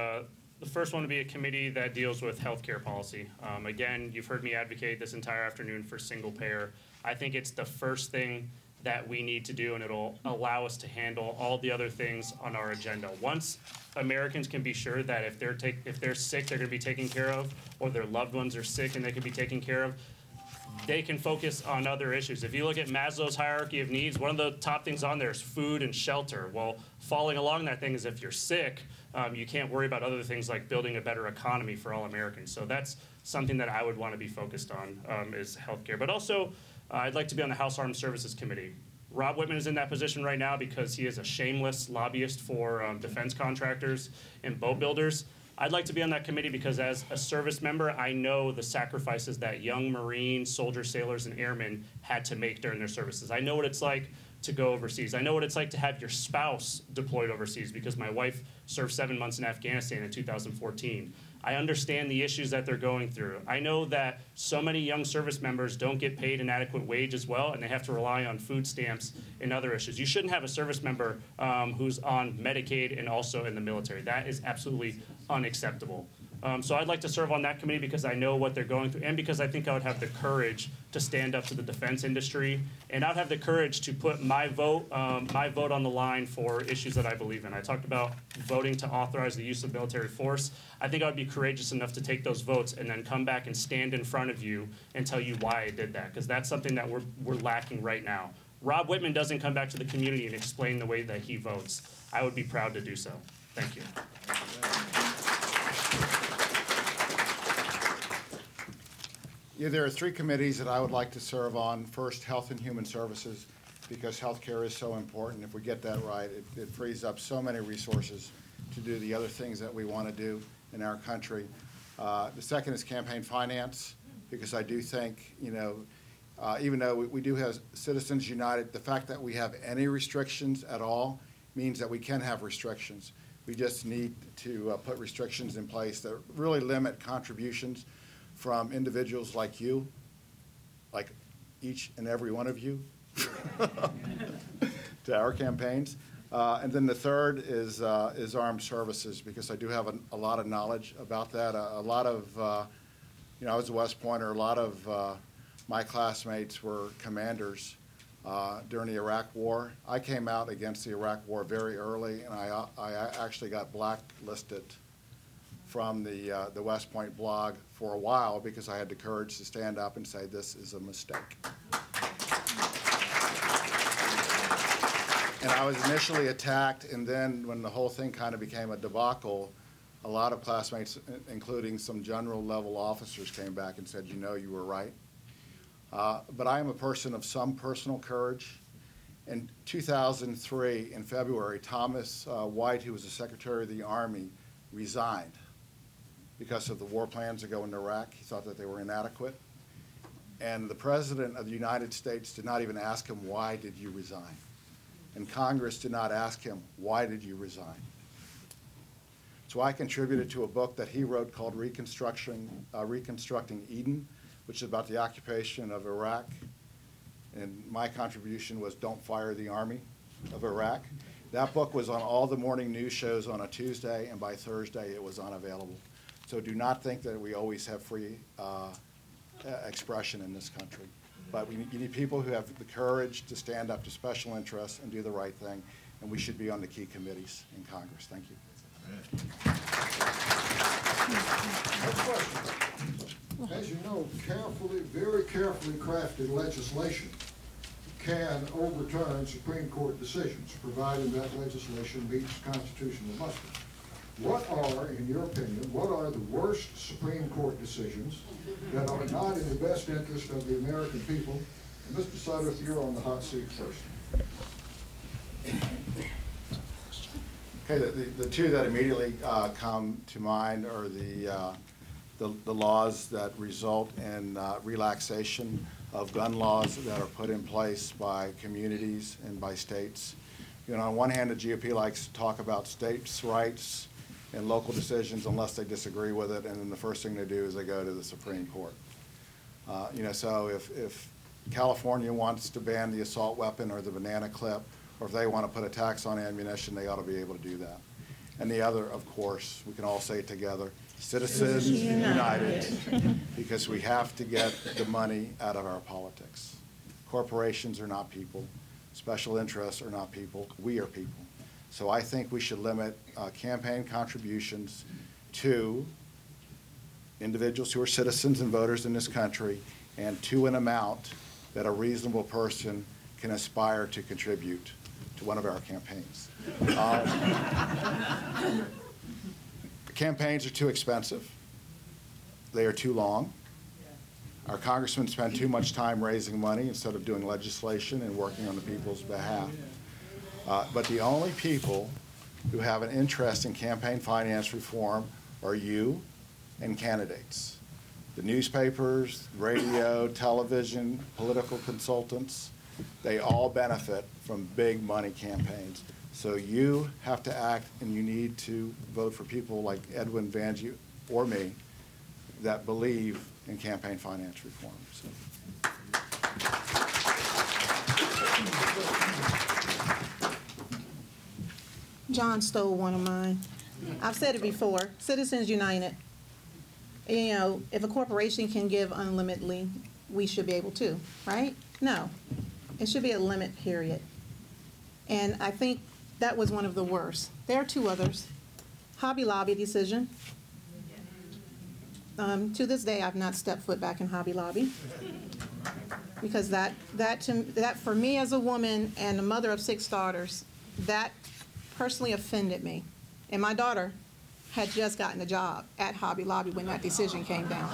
The first one would be a committee that deals with healthcare policy. Again, you've heard me advocate this entire afternoon for single payer. I think it's the first thing that we need to do, and it'll allow us to handle all the other things on our agenda. Once Americans can be sure that if they're sick, they're going to be taken care of, or their loved ones are sick and they can be taken care of, they can focus on other issues. If you look at Maslow's hierarchy of needs, one of the top things on there is food and shelter. Well, falling along that thing is if you're sick, you can't worry about other things like building a better economy for all Americans. So that's something that I would want to be focused on is healthcare. But also, I'd like to be on the House Armed Services Committee. Rob Whitman is in that position right now because he is a shameless lobbyist for defense contractors and boat builders. I'd like to be on that committee because as a service member, I know the sacrifices that young Marines, soldiers, sailors, and airmen had to make during their services. I know what it's like to go overseas. I know what it's like to have your spouse deployed overseas because my wife served 7 months in Afghanistan in 2014. I understand the issues that they're going through. I know that so many young service members don't get paid an adequate wage as well, and they have to rely on food stamps and other issues. You shouldn't have a service member who's on Medicaid and also in the military. That is absolutely unacceptable. So I'd like to serve on that committee because I know what they're going through and because I think I would have the courage to stand up to the defense industry, and I'd have the courage to put my vote on the line for issues that I believe in. I talked about voting to authorize the use of military force. I think I would be courageous enough to take those votes and then come back and stand in front of you and tell you why I did that, because that's something that we're lacking right now. Rob Whitman doesn't come back to the community and explain the way that he votes. I would be proud to do so. Thank you. Yeah, there are 3 committees that I would like to serve on. First, Health and Human Services, because healthcare is so important. If we get that right, it frees up so many resources to do the other things that we want to do in our country. The second is campaign finance, because I do think, even though we do have Citizens United, the fact that we have any restrictions at all means that we can have restrictions. We just need to put restrictions in place that really limit contributions from individuals like you, like each and every one of you, to our campaigns. And then the third is armed services, because I do have a lot of knowledge about that. A lot of, I was a West Pointer. A lot of my classmates were commanders during the Iraq War. I came out against the Iraq War very early, and I actually got blacklisted from the West Point blog for a while because I had the courage to stand up and say this is a mistake. And I was initially attacked, and then when the whole thing kind of became a debacle, a lot of classmates, including some general level officers, came back and said, you were right. But I am a person of some personal courage. In 2003, in February, Thomas White, who was the Secretary of the Army, resigned because of the war plans to go into Iraq. He thought that they were inadequate. And the President of the United States did not even ask him, why did you resign? And Congress did not ask him, why did you resign? So I contributed to a book that he wrote called Reconstructing Eden, which is about the occupation of Iraq. And my contribution was Don't Fire the Army of Iraq. That book was on all the morning news shows on a Tuesday, and by Thursday it was unavailable. So do not think that we always have free expression in this country. But you need people who have the courage to stand up to special interests and do the right thing, and we should be on the key committees in Congress. Thank you. Next question. As you know, very carefully crafted legislation can overturn Supreme Court decisions, provided that legislation meets constitutional muster. What are, in your opinion, the worst Supreme Court decisions that are not in the best interest of the American people? And Mr. Sudduth, you're on the hot seat first. Okay, the two that immediately come to mind are the laws that result in relaxation of gun laws that are put in place by communities and by states. On one hand, the GOP likes to talk about states' rights and local decisions unless they disagree with it, and then the first thing they do is they go to the Supreme Court. So if California wants to ban the assault weapon or the banana clip, or if they want to put a tax on ammunition, they ought to be able to do that. And the other, of course, we can all say it together, Citizens United, because we have to get the money out of our politics. Corporations are not people. Special interests are not people. We are people. So I think we should limit campaign contributions to individuals who are citizens and voters in this country, and to an amount that a reasonable person can aspire to contribute to one of our campaigns. Campaigns are too expensive. They are too long. Our congressmen spend too much time raising money instead of doing legislation and working on the people's behalf. But the only people who have an interest in campaign finance reform are you and candidates. The newspapers, radio, television, political consultants, they all benefit from big money campaigns. So you have to act, and you need to vote for people like Edwin Vangie or me that believe in campaign finance reform. So. John stole one of mine. I've said it before, Citizens United. If a corporation can give unlimitedly, we should be able to, right? No, it should be a limit, period. And I think that was one of the worst. There are two others. Hobby Lobby decision. To this day, I've not stepped foot back in Hobby Lobby, because that for me as a woman and a mother of 6 daughters, that personally offended me. And my daughter had just gotten a job at Hobby Lobby when that decision came down.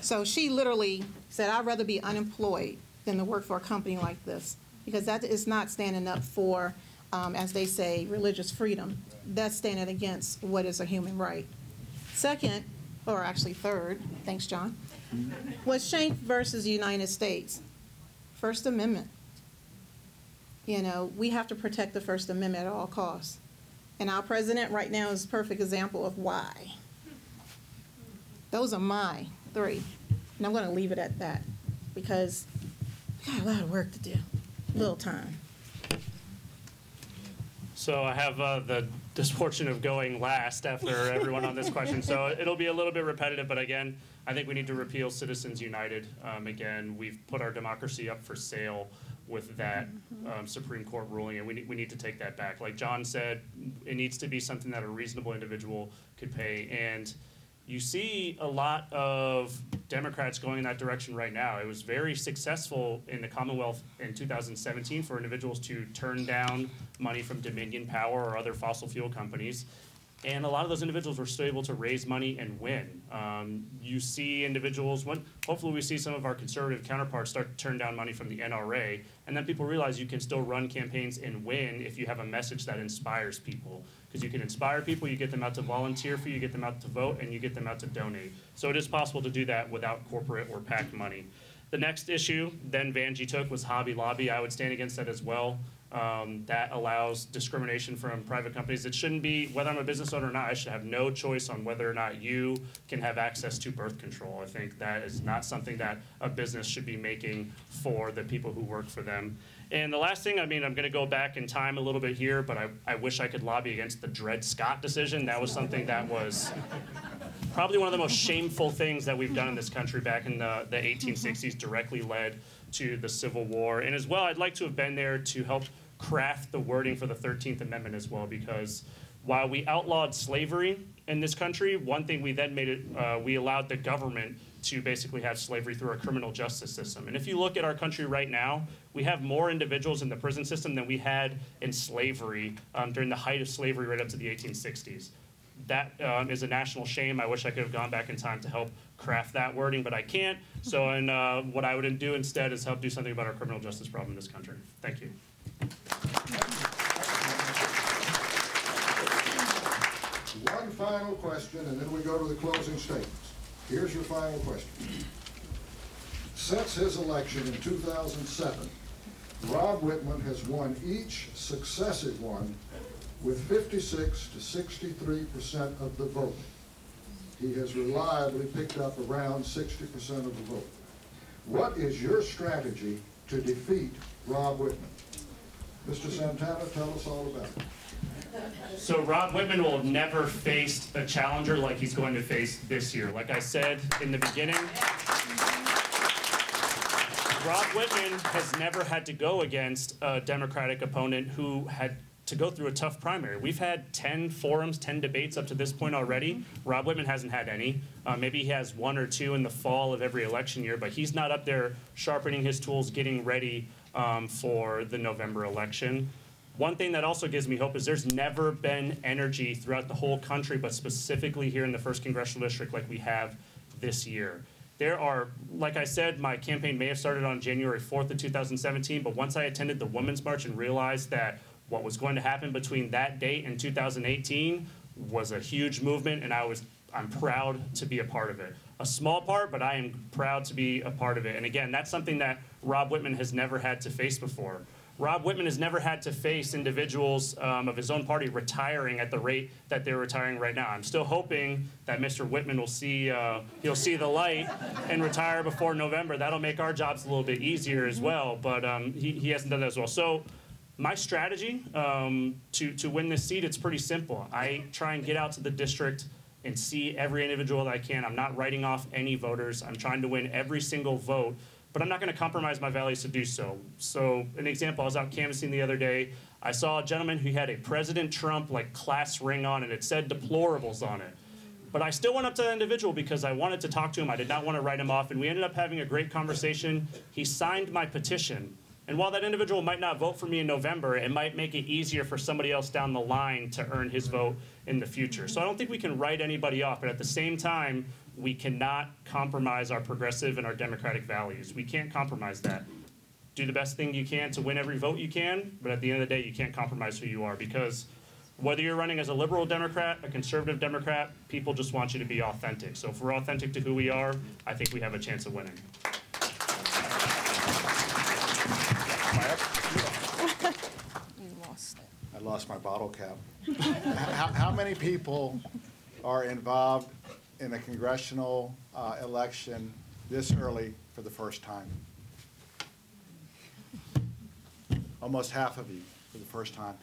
So she literally said, I'd rather be unemployed than to work for a company like this, because that is not standing up for, as they say, religious freedom. That's standing against what is a human right. Second, or actually third, thanks, John, was Schenck versus the United States. First Amendment. We have to protect the First Amendment at all costs. And our president right now is a perfect example of why. Those are my 3. And I'm going to leave it at that because we got a lot of work to do, little time. So I have the misfortune of going last after everyone on this question. So it'll be a little bit repetitive, but again, I think we need to repeal Citizens United. Again, we've put our democracy up for sale with that Supreme Court ruling, and we need to take that back. Like John said, it needs to be something that a reasonable individual could pay. And you see a lot of Democrats going in that direction right now. It was very successful in the Commonwealth in 2017 for individuals to turn down money from Dominion Power or other fossil fuel companies. And a lot of those individuals were still able to raise money and win. You see individuals, hopefully we see some of our conservative counterparts start to turn down money from the NRA, and then people realize you can still run campaigns and win if you have a message that inspires people. Because you can inspire people, you get them out to volunteer for you, get them out to vote, and you get them out to donate. So it is possible to do that without corporate or PAC money. The next issue then Vanjie took was Hobby Lobby. I would stand against that as well. That allows discrimination from private companies. It shouldn't be, whether I'm a business owner or not, I should have no choice on whether or not you can have access to birth control. I think that is not something that a business should be making for the people who work for them. And the last thing, I mean, I'm going to go back in time a little bit here, but I wish I could lobby against the Dred Scott decision. That was something that was probably one of the most shameful things that we've done in this country back in the 1860s, directly led to the Civil War. And as well, I'd like to have been there to help craft the wording for the 13th Amendment as well, because while we outlawed slavery in this country, one thing we then made it, we allowed the government to basically have slavery through our criminal justice system. And if you look at our country right now, we have more individuals in the prison system than we had in slavery during the height of slavery right up to the 1860s. That is a national shame. I wish I could have gone back in time to help craft that wording, but I can't. So what I would do instead is help do something about our criminal justice problem in this country. Thank you. One final question, and then we go to the closing statements. Here's your final question. Since his election in 2007, Rob Whitman has won each successive one with 56 to 63% of the vote. He has reliably picked up around 60% of the vote. What is your strategy to defeat Rob Whitman? Mr. Santana, tell us all about it. So Rob Whitman will have never faced a challenger like he's going to face this year. Like I said in the beginning, Rob Whitman has never had to go against a Democratic opponent who had to go through a tough primary. We've had 10 forums, 10 debates up to this point already. Rob Whitman hasn't had any. Maybe he has 1 or 2 in the fall of every election year, but he's not up there sharpening his tools, getting ready for the November election. One thing that also gives me hope is there's never been energy throughout the whole country, but specifically here in the 1st Congressional District like we have this year. There are, like I said, my campaign may have started on January 4th of 2017, but once I attended the Women's March and realized that what was going to happen between that date and 2018 was a huge movement, and I'm proud to be a part of it. A small part, but I am proud to be a part of it. And again, that's something that Rob Whitman has never had to face before. Rob Whitman has never had to face individuals of his own party retiring at the rate that they're retiring right now. I'm still hoping that Mr. Whitman will see the light and retire before November. That'll make our jobs a little bit easier as well, but he hasn't done that as well. So my strategy to win this seat, it's pretty simple. I try and get out to the district and see every individual that I can. I'm not writing off any voters. I'm trying to win every single vote, but I'm not going to compromise my values to do so. So an example, I was out canvassing the other day. I saw a gentleman who had a President Trump class ring on, and it said deplorables on it. But I still went up to that individual because I wanted to talk to him. I did not want to write him off, and we ended up having a great conversation. He signed my petition. And while that individual might not vote for me in November, it might make it easier for somebody else down the line to earn his vote in the future. So I don't think we can write anybody off, but at the same time, we cannot compromise our progressive and our democratic values. We can't compromise that. Do the best thing you can to win every vote you can, but at the end of the day, you can't compromise who you are, because whether you're running as a liberal Democrat, a conservative Democrat, people just want you to be authentic. So if we're authentic to who we are, I think we have a chance of winning. You lost it. lost my bottle cap. How many people are involved in a congressional election this early for the first time? Almost half of you for the first time.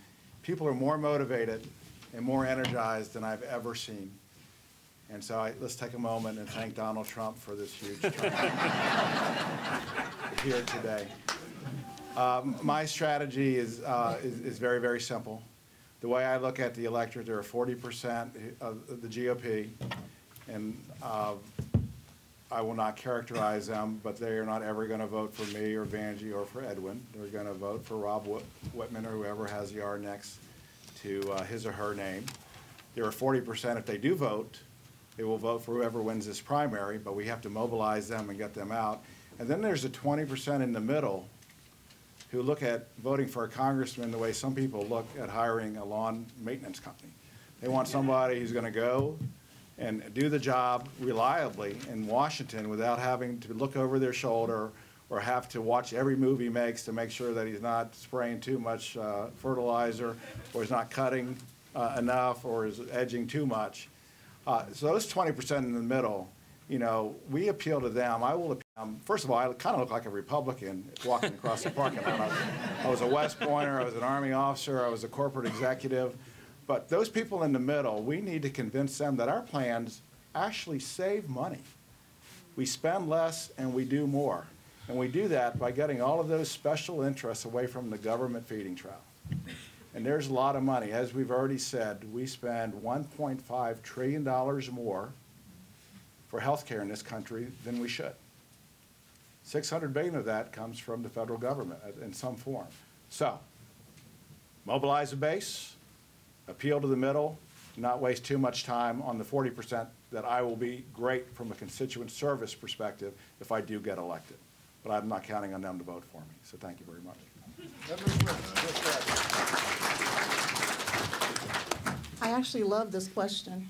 People are more motivated and more energized than I've ever seen. And so let's take a moment and thank Donald Trump for this huge turnout here today. My strategy is very, very simple. The way I look at the electorate, there are 40% of the GOP, and I will not characterize them, but they are not ever going to vote for me or Vanjie or for Edwin. They're going to vote for Rob Whitman or whoever has the R next to his or her name. There are 40%, if they do vote, they will vote for whoever wins this primary, but we have to mobilize them and get them out. And then there's the 20% in the middle who look at voting for a congressman the way some people look at hiring a lawn maintenance company. They want somebody who's going to go and do the job reliably in Washington without having to look over their shoulder or have to watch every move he makes to make sure that he's not spraying too much fertilizer or he's not cutting enough or is edging too much. So those 20% in the middle, you know, we appeal to them. I will appeal. First of all, I kind of look like a Republican walking across the parking lot. I was a West Pointer, I was an Army officer, I was a corporate executive. But those people in the middle, we need to convince them that our plans actually save money. We spend less and we do more. And we do that by getting all of those special interests away from the government feeding trough. And there's a lot of money. As we've already said, we spend $1.5 trillion more for health care in this country than we should. $600 billion of that comes from the federal government in some form. So, mobilize the base, appeal to the middle, not waste too much time on the 40% that I will be great from a constituent service perspective if I do get elected. But I'm not counting on them to vote for me. So thank you very much. I actually love this question.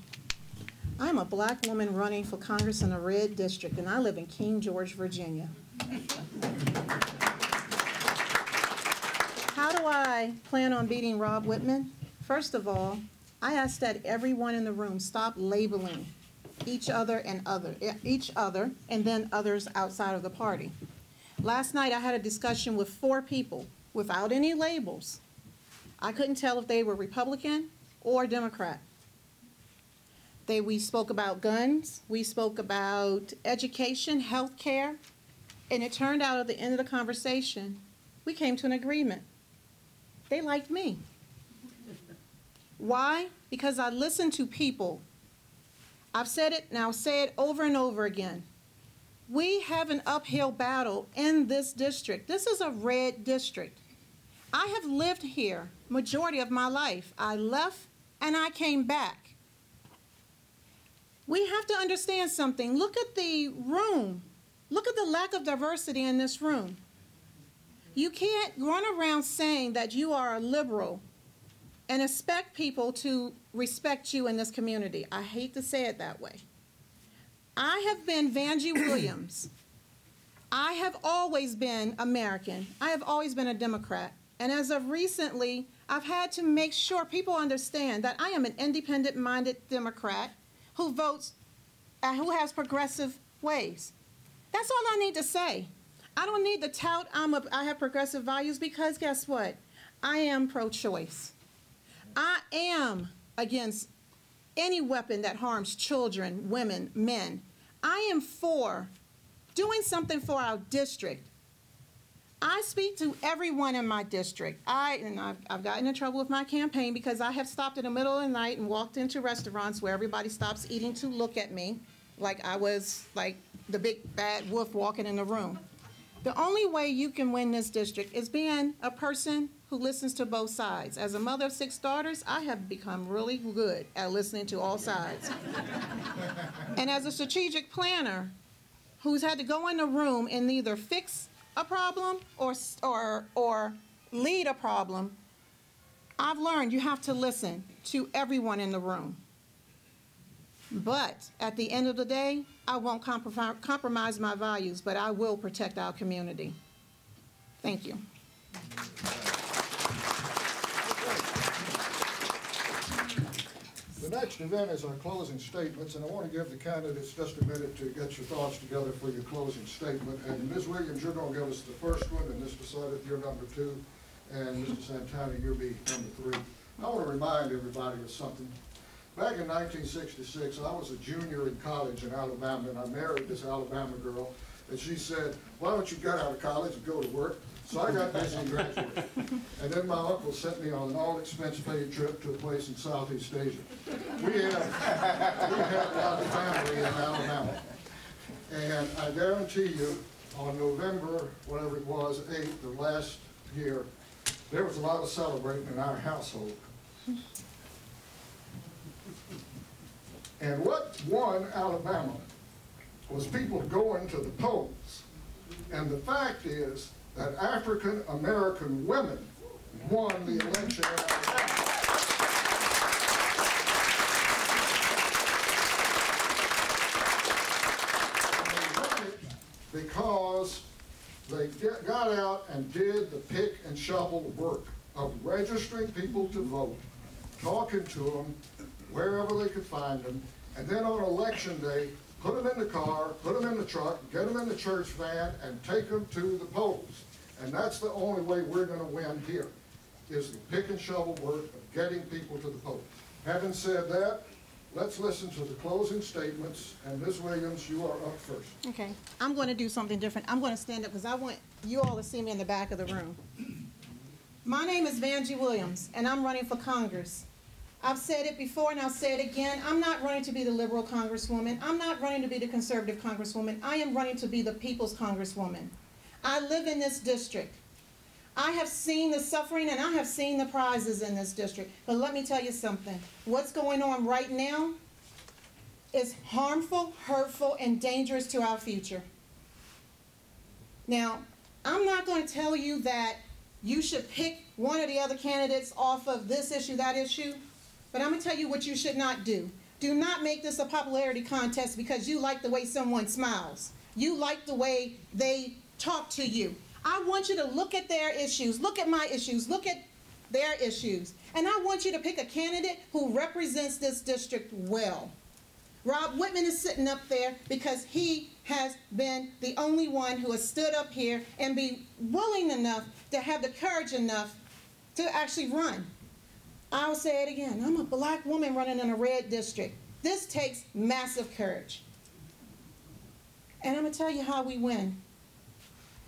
I'm a black woman running for Congress in a red district, and I live in King George, Virginia. How do I plan on beating Rob Whitman? First of all, I ask that everyone in the room stop labeling each other and then others outside of the party. Last night I had a discussion with 4 people without any labels. I couldn't tell if they were Republican or Democrat. We spoke about guns, we spoke about education, health care, and it turned out at the end of the conversation, we came to an agreement. They liked me. Why? Because I listen to people. I've said it, and I'll say it over and over again. We have an uphill battle in this district. This is a red district. I have lived here majority of my life. I left and I came back. We have to understand something. Look at the room. Look at the lack of diversity in this room. You can't run around saying that you are a liberal and expect people to respect you in this community. I hate to say it that way. I have been Vanjie Williams. I have always been American. I have always been a Democrat. And as of recently, I've had to make sure people understand that I am an independent-minded Democrat who votes and who has progressive ways. That's all I need to say. I don't need to tout I have progressive values because guess what? I am pro-choice. I am against any weapon that harms children, women, men. I am for doing something for our district. I speak to everyone in my district. I've gotten in trouble with my campaign because I have stopped in the middle of the night and walked into restaurants where everybody stops eating to look at me like I was like the big bad wolf walking in the room. The only way you can win this district is being a person who listens to both sides. As a mother of 6 daughters, I have become really good at listening to all sides. And as a strategic planner who's had to go in a room and either fix a problem or lead a problem, I've learned you have to listen to everyone in the room. But at the end of the day, I won't compromise my values, but I will protect our community. Thank you. The next event is our closing statements, and I want to give the candidates just a minute to get your thoughts together for your closing statement. And Ms. Williams, you're going to give us the first one, and Mr. Suddeth, you're number 2, and Mr. Santana, you'll be number 3. I want to remind everybody of something. Back in 1966, I was a junior in college in Alabama, and I married this Alabama girl, and she said, "Why don't you get out of college and go to work?" So I got busy and graduated. And then my uncle sent me on an all-expense-paid trip to a place in Southeast Asia. We had a lot of family in Alabama. And I guarantee you, on November, whatever it was, 8th of last year, there was a lot of celebrating in our household. And what won Alabama was people going to the polls. And the fact is that African American women won the election in Alabama. And they won it because they got out and did the pick and shovel work of registering people to vote, talking to them wherever they could find them, and then on election day, put them in the car, put them in the truck, get them in the church van, and take them to the polls. And that's the only way we're going to win here, is the pick and shovel work of getting people to the polls. Having said that, let's listen to the closing statements, and Ms. Williams, you are up first. Okay, I'm going to do something different. I'm going to stand up because I want you all to see me in the back of the room. My name is Vanjie Williams, and I'm running for Congress. I've said it before and I'll say it again. I'm not running to be the liberal congresswoman. I'm not running to be the conservative congresswoman. I am running to be the people's congresswoman. I live in this district. I have seen the suffering and I have seen the prizes in this district. But let me tell you something. What's going on right now is harmful, hurtful, and dangerous to our future. Now, I'm not going to tell you that you should pick one or the other candidates off of this issue, that issue. But I'm going to tell you what you should not do. Do not make this a popularity contest because you like the way someone smiles. You like the way they talk to you. I want you to look at their issues, look at my issues, look at their issues. And I want you to pick a candidate who represents this district well. Rob Whitman is sitting up there because he has been the only one who has stood up here and be willing enough to have the courage enough to actually run. I'll say it again. I'm a black woman running in a red district. This takes massive courage. And I'm going to tell you how we win.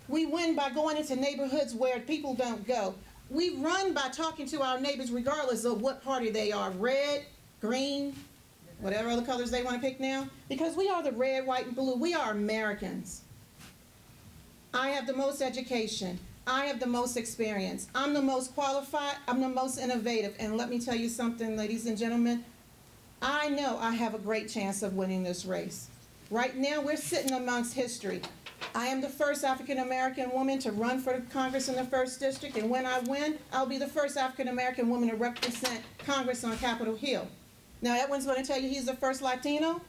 We win by going into neighborhoods where people don't go. We run by talking to our neighbors regardless of what party they are, red, green, whatever other colors they want to pick now, because we are the red, white, and blue. We are Americans. I have the most education. I have the most experience. I'm the most qualified. I'm the most innovative. And let me tell you something, ladies and gentlemen. I know I have a great chance of winning this race. Right now, we're sitting amongst history. I am the first African-American woman to run for Congress in the 1st District, and when I win, I'll be the first African-American woman to represent Congress on Capitol Hill. Now, Edwin's going to tell you he's the first Latino,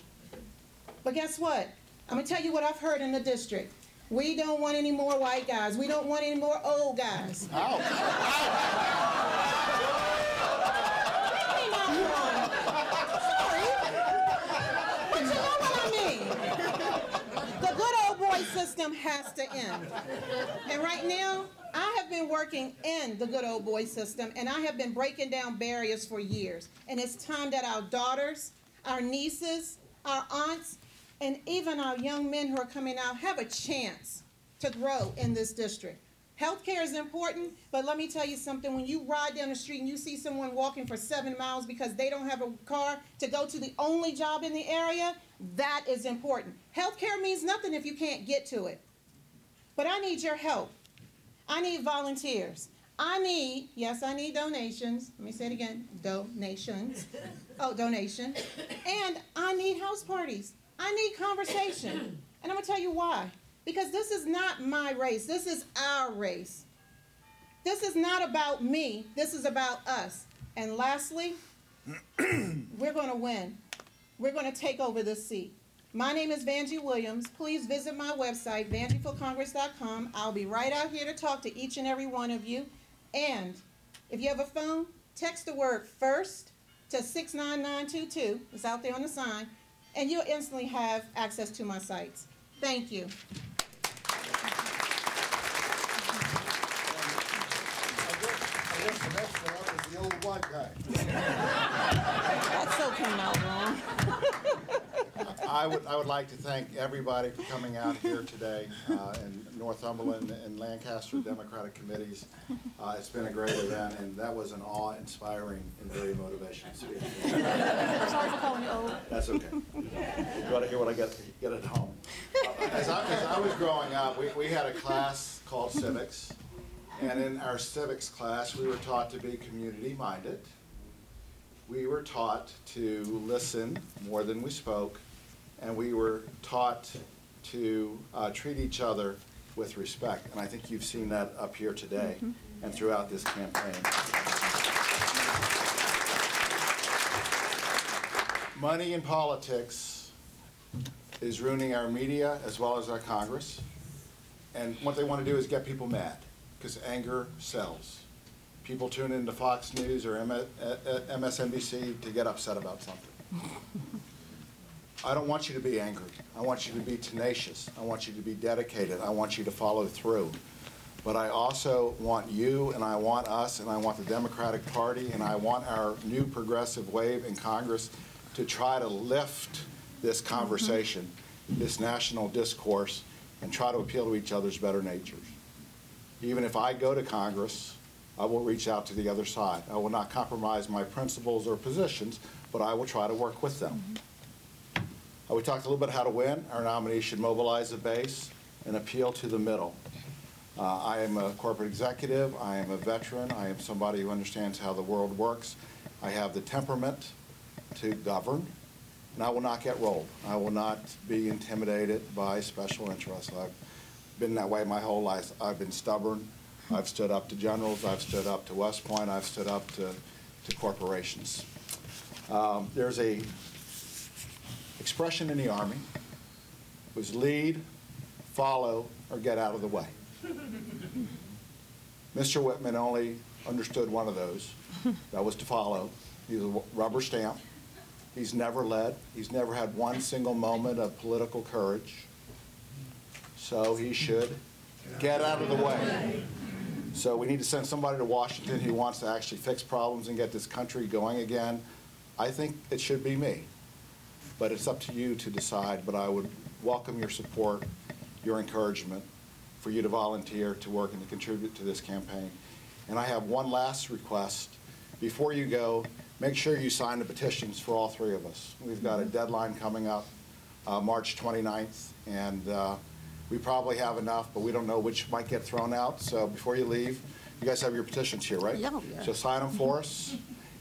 but guess what? I'm going to tell you what I've heard in the district. We don't want any more white guys. We don't want any more old guys. Ow. But you know what I mean. The good old boy system has to end. And right now, I have been working in the good old boy system, and I have been breaking down barriers for years. And it's time that our daughters, our nieces, our aunts, and even our young men who are coming out have a chance to grow in this district. Healthcare is important, but let me tell you something. When you ride down the street and you see someone walking for 7 miles because they don't have a car to go to the only job in the area, that is important. Healthcare means nothing if you can't get to it. But I need your help. I need volunteers. I need donations. Let me say it again, donations. Oh, donation. And I need house parties. I need conversation. And I'm going to tell you why. Because this is not my race. This is our race. This is not about me. This is about us. And lastly, we're going to win. We're going to take over this seat. My name is Vanjie Williams. Please visit my website, VanjieForCongress.com. I'll be right out here to talk to each and every one of you. And if you have a phone, text the word FIRST to 69922, it's out there on the sign, and you'll instantly have access to my sites. Thank you. I guess the next one up is the old white guy. That so came out wrong. I would like to thank everybody for coming out here today in Northumberland and Lancaster Democratic Committees. It's been a great event, and that was an awe-inspiring and very motivational speech. Sorry for calling you old. That's okay. You ought to hear what I get at home. As I was growing up, we had a class called civics, and in our civics class, we were taught to be community-minded. We were taught to listen more than we spoke, and we were taught to treat each other with respect. And I think you've seen that up here today and throughout this campaign. Money in politics is ruining our media as well as our Congress. And what they want to do is get people mad, because anger sells. People tune into Fox News or MSNBC to get upset about something. I don't want you to be angry. I want you to be tenacious. I want you to be dedicated. I want you to follow through. But I also want you, and I want us, and I want the Democratic Party, and I want our new progressive wave in Congress to try to lift this conversation, this national discourse, and try to appeal to each other's better natures. Even if I go to Congress, I will reach out to the other side. I will not compromise my principles or positions, but I will try to work with them. We talked a little bit how to win. Our nominee should mobilize the base and appeal to the middle. I am a corporate executive. I am a veteran. I am somebody who understands how the world works. I have the temperament to govern, and I will not get rolled. I will not be intimidated by special interests. I've been that way my whole life. I've been stubborn. I've stood up to generals. I've stood up to West Point. I've stood up to corporations. There's a expression in the Army was lead, follow, or get out of the way. Mr. Whitman only understood one of those. That was to follow. He's a rubber stamp. He's never led. He's never had one single moment of political courage. So he should get out of the way. So we need to send somebody to Washington who wants to actually fix problems and get this country going again. I think it should be me. But it's up to you to decide. But I would welcome your support, your encouragement, for you to volunteer to work and to contribute to this campaign. And I have one last request. Before you go, make sure you sign the petitions for all three of us. We've got a deadline coming up, March 29th, and we probably have enough, but we don't know which might get thrown out. So before you leave, you guys have your petitions here, right? Yeah. So sign them for us,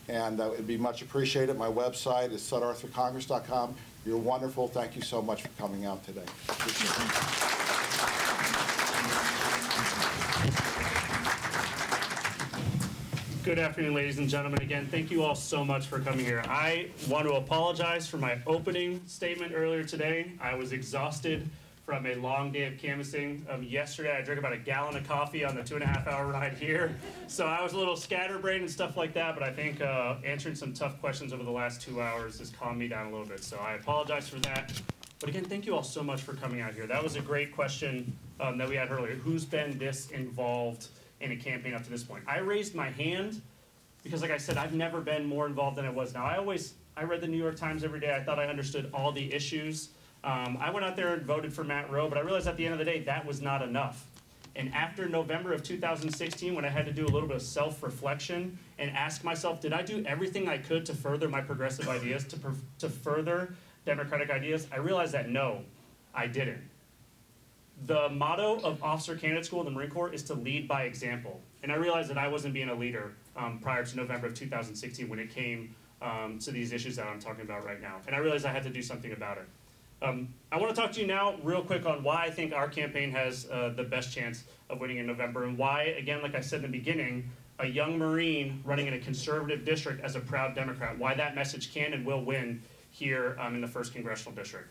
and it'd be much appreciated. My website is sudarthurcongress.com. You're wonderful. Thank you so much for coming out today. Appreciate it. Good afternoon, ladies and gentlemen. Again, thank you all so much for coming here. I want to apologize for my opening statement earlier today. I was exhausted from a long day of canvassing. Yesterday, I drank about a gallon of coffee on the 2.5-hour ride here. So I was a little scatterbrained and stuff like that, but I think answering some tough questions over the last 2 hours has calmed me down a little bit. So I apologize for that. But again, thank you all so much for coming out here. That was a great question that we had earlier. Who's been this involved in a campaign up to this point? I raised my hand because, like I said, I've never been more involved than I was now. I read the New York Times every day. I thought I understood all the issues. I went out there and voted for Matt Rowe, but I realized at the end of the day, that was not enough. And after November of 2016, when I had to do a little bit of self-reflection and ask myself, did I do everything I could to further my progressive ideas, to further Democratic ideas? I realized that no, I didn't. The motto of Officer Candidate School in the Marine Corps is to lead by example. And I realized that I wasn't being a leader prior to November of 2016 when it came to these issues that I'm talking about right now. And I realized I had to do something about it. I want to talk to you now real quick on why I think our campaign has the best chance of winning in November, and why, again, like I said in the beginning, a young Marine running in a conservative district as a proud Democrat, why that message can and will win here in the 1st Congressional District.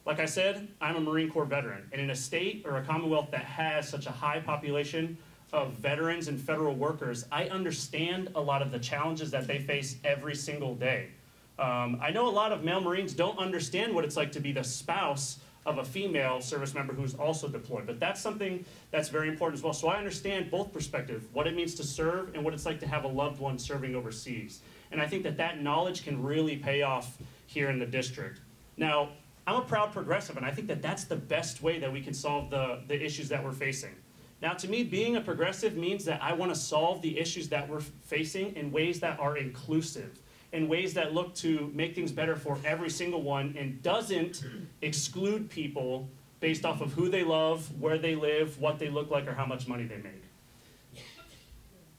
Like I said, I'm a Marine Corps veteran, and in a state or a Commonwealth that has such a high population of veterans and federal workers, I understand a lot of the challenges that they face every single day. I know a lot of male Marines don't understand what it's like to be the spouse of a female service member who's also deployed, but that's something that's very important as well. So I understand both perspectives, what it means to serve and what it's like to have a loved one serving overseas. And I think that that knowledge can really pay off here in the district. Now, I'm a proud progressive, and I think that that's the best way that we can solve the issues that we're facing. Now, to me, being a progressive means that I want to solve the issues that we're facing in ways that are inclusive, in ways that look to make things better for every single one and doesn't exclude people based off of who they love, where they live, what they look like, or how much money they make.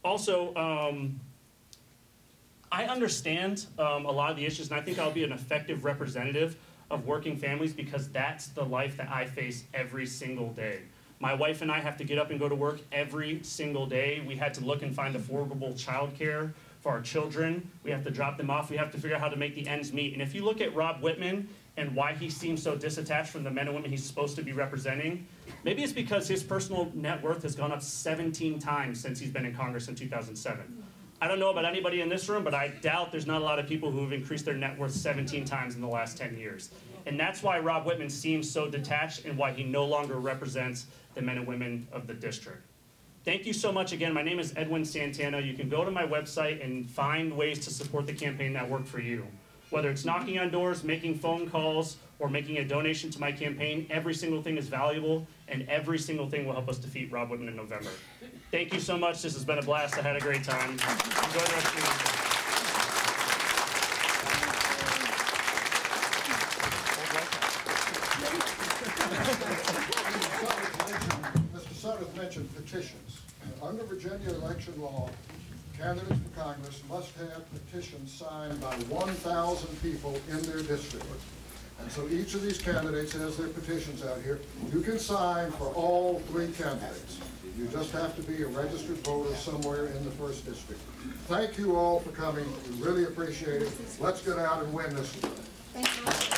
Also, I understand a lot of the issues, and I think I'll be an effective representative of working families because that's the life that I face every single day. My wife and I have to get up and go to work every single day. We had to look and find affordable childcare for our children. We have to drop them off. We have to figure out how to make the ends meet. And if you look at Rob Whitman and why he seems so disattached from the men and women he's supposed to be representing, maybe it's because his personal net worth has gone up 17 times since he's been in Congress in 2007. I don't know about anybody in this room, but I doubt there's not a lot of people who have increased their net worth 17 times in the last 10 years. And that's why Rob Whitman seems so detached and why he no longer represents the men and women of the district. Thank you so much again. My name is Edwin Santana. You can go to my website and find ways to support the campaign that work for you. Whether it's knocking on doors, making phone calls, or making a donation to my campaign, every single thing is valuable, and every single thing will help us defeat Rob Whitman in November. Thank you so much. This has been a blast. I had a great time. Enjoy the rest of your weekend. Mr. Sutter mentioned petitions. Under Virginia election law, candidates for Congress must have petitions signed by 1,000 people in their district. And so each of these candidates has their petitions out here. You can sign for all 3 candidates. You just have to be a registered voter somewhere in the 1st district. Thank you all for coming. We really appreciate it. Let's get out and win this one. Thank you.